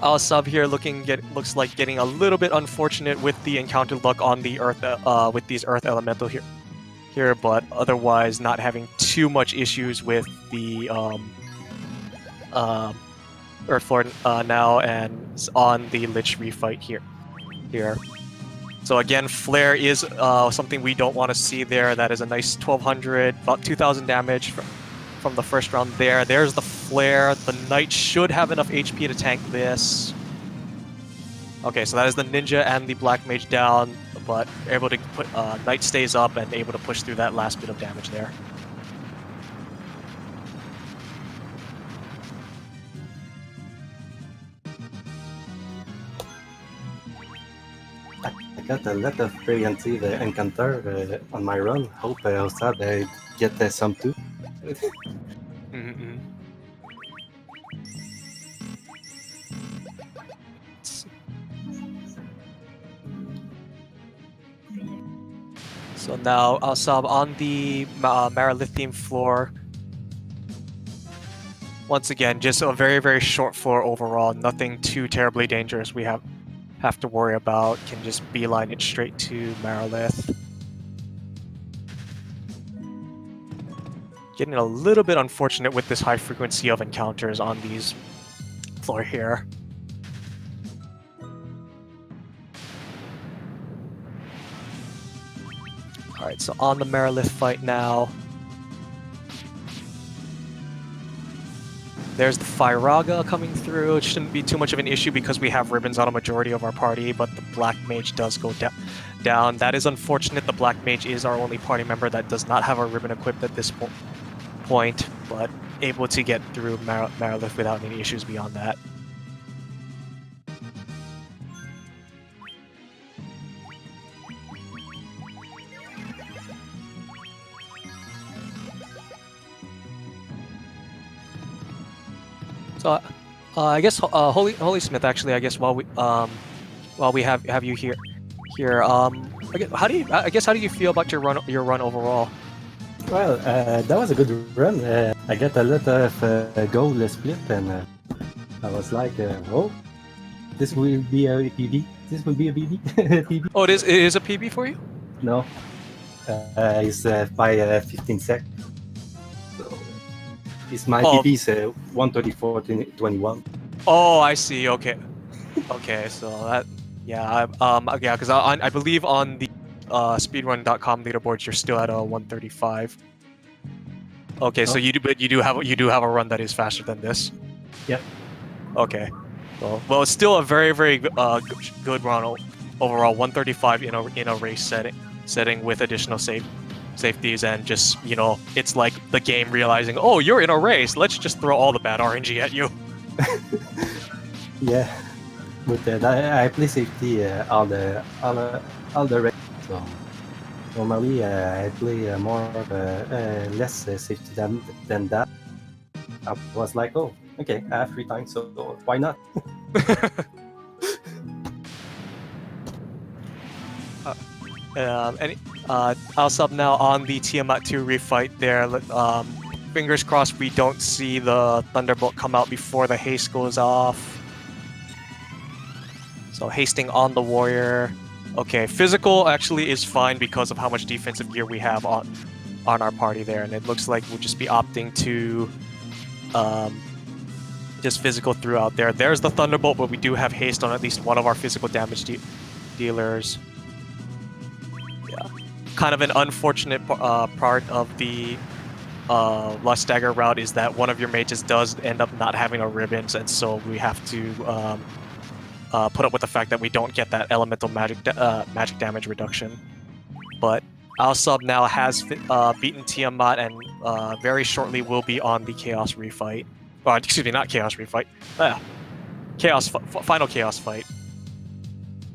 Ausabe here looks like getting a little bit unfortunate with the encounter luck on the earth with these earth elemental here, but otherwise not having too much issues with the Earth Lord now, and on the Lich refight here. So again, Flare is something we don't want to see there. That is a nice 1200, about 2000 damage from the first round there. There's the Flare. The Knight should have enough HP to tank this. Okay, so that is the Ninja and the Black Mage down, but able to put Knight stays up and able to push through that last bit of damage there. I got a lot of preemptive encounter on my run. Hope Ausabe get some too. So now Ausabe on the Marilithium floor. Once again, just a very, very short floor overall. Nothing too terribly dangerous we have to worry about. Can just beeline it straight to Marilith. Getting a little bit unfortunate with this high frequency of encounters on these floor here. Alright, so on the Marilith fight now. There's the Firaga coming through. It shouldn't be too much of an issue because we have ribbons on a majority of our party, but the Black Mage does go down. That is unfortunate. The Black Mage is our only party member that does not have a ribbon equipped at this point, but able to get through Marilith without any issues beyond that. So, I guess HolySmith. Actually, I guess while we have you here, how do you feel about your run overall? Well, that was a good run. I got a lot of goal split, and I was like, oh, this will be a PB. This will be a PB. PB. Oh, it is a PB for you? No, it's by 15 seconds. So Is my Oh. PP is 134-21. Oh, I see. Okay. Okay, so that, yeah, yeah, because I believe on the speedrun.com leaderboards you're still at a 135. Okay, so Oh. you do have a run that is faster than this. Yep. Okay. Well, it's still a very good run overall. 135 in a race setting with additional safeties, and just, it's like the game realizing, oh, you're in a race. Let's just throw all the bad RNG at you. Yeah, but I play safety all the race. So normally I play more of less safety than that. I was like, oh, okay, I have free time, so why not? I'll sub now on the Tiamat 2 refight there. Fingers crossed we don't see the Thunderbolt come out before the haste goes off. So hasting on the warrior. Okay, physical actually is fine because of how much defensive gear we have on our party there, and it looks like we'll just be opting to just physical throughout there. There's the Thunderbolt, but we do have haste on at least one of our physical damage dealers. Yeah, kind of an unfortunate part of the Lust Dagger route is that one of your mages does end up not having a ribbons, and so we have to put up with the fact that we don't get that elemental magic damage reduction. But Ausabe now has beaten Tiamat, and very shortly will be on the Chaos refight. Excuse me, not Chaos refight. Final Chaos fight.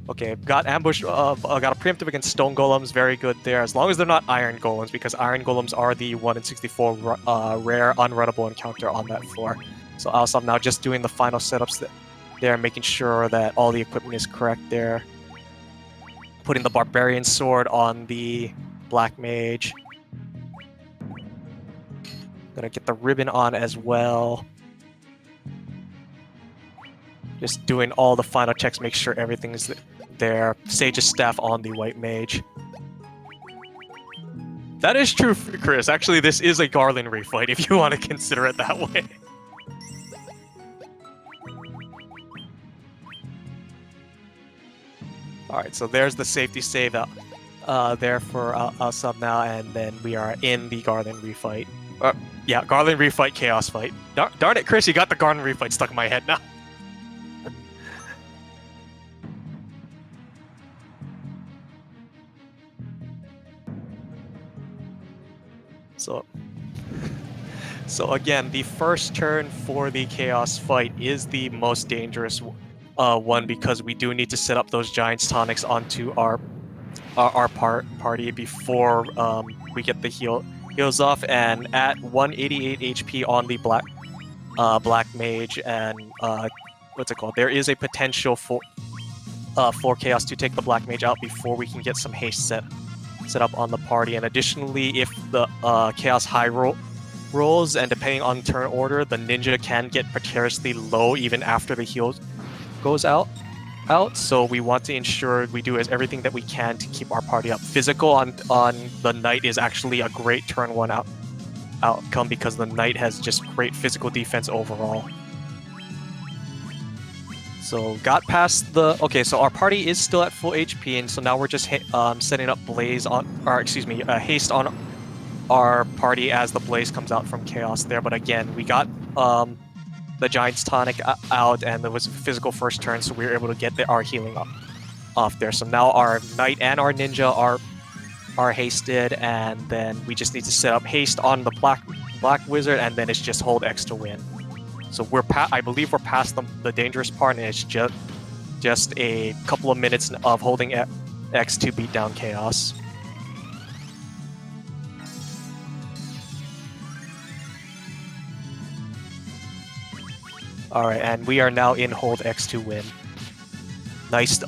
Okay, got ambushed. Got a preemptive against Stone Golems. Very good there, as long as they're not Iron Golems, because Iron Golems are the 1 in 64 rare unrunnable encounter on that floor. So Ausabe now just doing the final setups there, making sure that all the equipment is correct there. Putting the Barbarian Sword on the Black Mage. Gonna get the ribbon on as well. Just doing all the final checks, make sure everything is there. Sage's Staff on the White Mage. That is true, Chris. Actually, this is a Garland refight, if you want to consider it that way. Alright, so there's the safety save there for Ausabe now, and then we are in the Garland refight. Yeah, Garland refight, Chaos fight. Darn it, Chris, you got the Garland refight stuck in my head now. So again, the first turn for the Chaos fight is the most dangerous one, because we do need to set up those Giant's Tonics onto our party before we get the heals off. And at 188 HP on the Black Mage and what's it called? There is a potential for Chaos to take the Black Mage out before we can get some haste set up on the party. And additionally, if the Chaos high rolls, and depending on turn order, the Ninja can get precariously low even after the heal goes out. So we want to ensure we do everything that we can to keep our party up. Physical on the Knight is actually a great turn 1 outcome, because the Knight has just great physical defense overall. So got past the... Okay, so our party is still at full HP, and so now we're just setting up Blaze on... Or, excuse me, haste on our party as the Blaze comes out from Chaos there. But again, we got the Giant's Tonic out, and there was a physical first turn, so we were able to get our healing off there. So now our Knight and our Ninja are hasted, and then we just need to set up haste on the Black Wizard, and then it's just hold X to win. So I believe we're past the dangerous part, and it's just a couple of minutes of holding X to beat down Chaos. Alright, and we are now in hold X to win. Nice.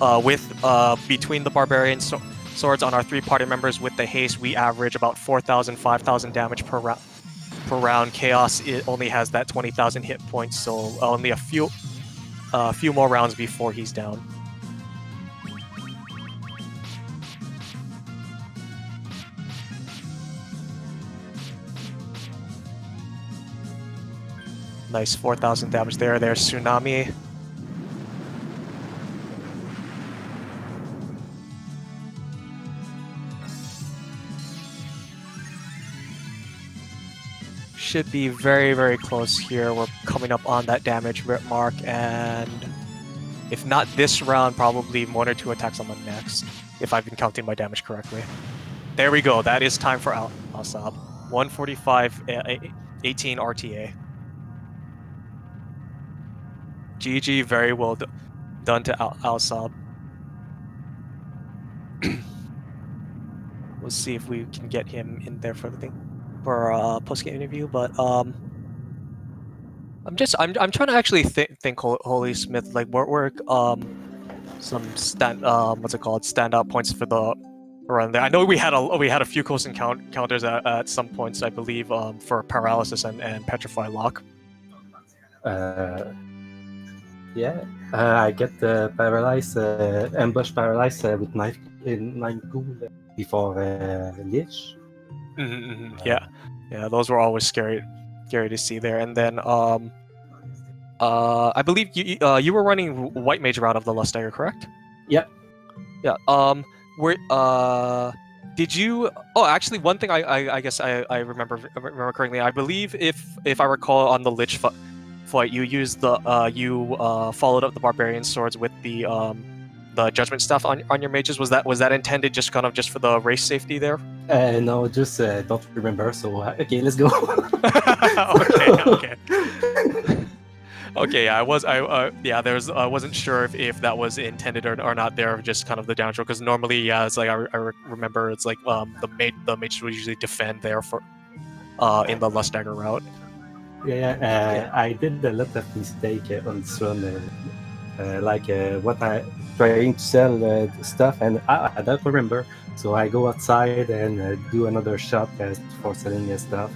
Between the Barbarian swords on our 3 party members with the haste, we average about 4,000, 5,000 damage per round. Chaos, it only has that 20,000 hit points, so only a few more rounds before he's down. Nice 4,000 damage there. There's Tsunami. Should be very, very close here. We're coming up on that damage mark, and if not this round, probably 1 or 2 attacks on the next, if I've been counting my damage correctly. There we go. That is time for Ausabe. 145, 18 RTA. GG, very well done to Ausabe. We'll see if we can get him in there for the thing, for a post-game interview. But I'm trying to actually think HolySmith, like what were some standout points for the run there. I know we had a few close encounters at some points, I believe, for paralysis and petrify lock. Yeah, I get ambush paralyzed with knife pool before Lich. Yeah, those were always scary to see there. And then I believe you were running White Mage route of the Lust Dagger, correct? Yep. Yeah. Did you? Oh, actually, one thing I guess I remember correctly. I believe if I recall on the Lich fight, you used you followed up the Barbarian swords with the Judgment Staff on your mages. Was that intended just for the race safety there? No, just don't remember. So okay, let's go. Okay. Okay, yeah, I wasn't sure if that was intended or not there, just kind of the down throw, because normally, yeah, it's like I remember it's like the mage will usually defend there for in the Lust Dagger route. Yeah, I did a lot of mistake on this one, what I trying to sell stuff, and I don't remember. So I go outside and do another shop for selling stuff.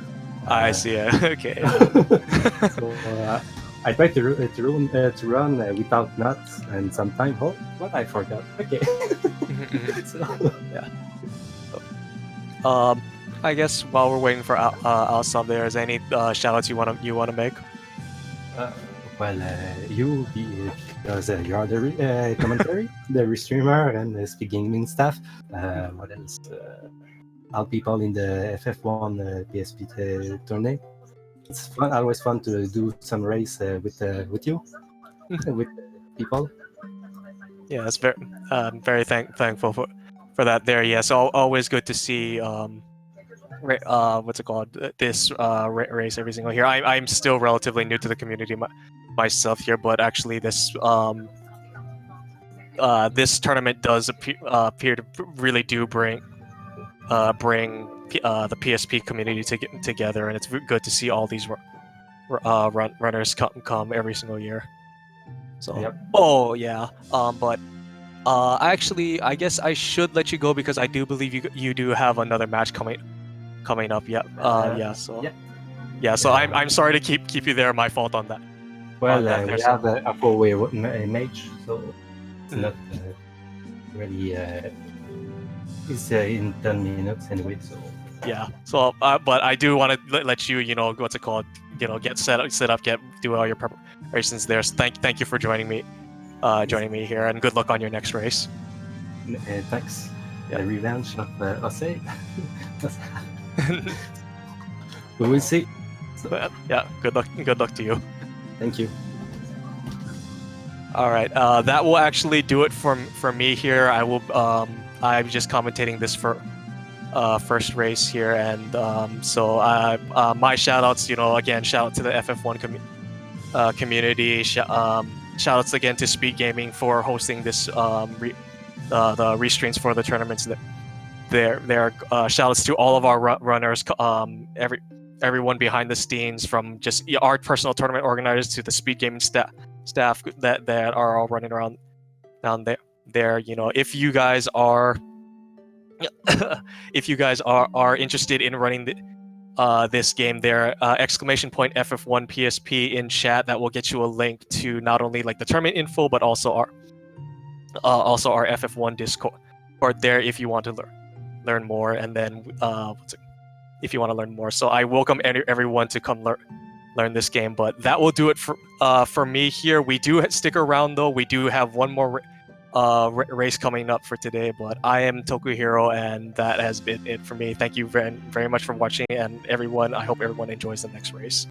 I see. Okay. So I try to run without nuts, and sometimes what I forgot. Okay. So, yeah. I guess while we're waiting for Ausabe, there is any shoutouts you want to make? You because you are the commentary, the restreamer, and the speaking gaming staff. What else? All people in the FF1 PSP tourney. It's fun, always fun to do some race with you, with people. Yeah, that's very thankful for that. There, yes, always good to see. What's it called? This race every single year. I'm still relatively new to the community myself here, but actually this this tournament does appear to really do bring the PSP community together, and it's good to see all these runners come every single year. So, Yep. Oh yeah, but actually, I guess I should let you go because I do believe you do have another match coming up. Yeah. Yeah. So. Yep. Yeah. So I'm sorry to keep you there. My fault on that. Well, we have a four-way mage, so it's not really. It's in 10 minutes anyway. So. Yeah. So, but I do want to let you, what's it called? Get set up, do all your preparations there. So thank you for joining me here, and good luck on your next race. Thanks. Yeah. The revenge of Ausabe. We will see. So, yeah. Good luck to you. Thank you. All right. That will actually do it for me here. I will. I'm just commentating this for first race here, and so my shoutouts. Again, shout out to the FF1 community. Shoutouts again to Speed Gaming for hosting this the restreams for the tournaments. There shoutouts to all of our runners. Everyone behind the scenes, from just our personal tournament organizers to the Speed Gaming staff that are all running around down there. If you guys are interested in running this game, there exclamation point FF1 PSP in chat. That will get you a link to not only like the tournament info, but also our FF1 Discord there if you want to learn more. And then if you want to learn more, so I welcome everyone to come learn this game. But that will do it for me here. We do stick around though. We do have one more race coming up for today. But I am Tokuhiro, and that has been it for me. Thank you very, very much for watching, and everyone. I hope everyone enjoys the next race.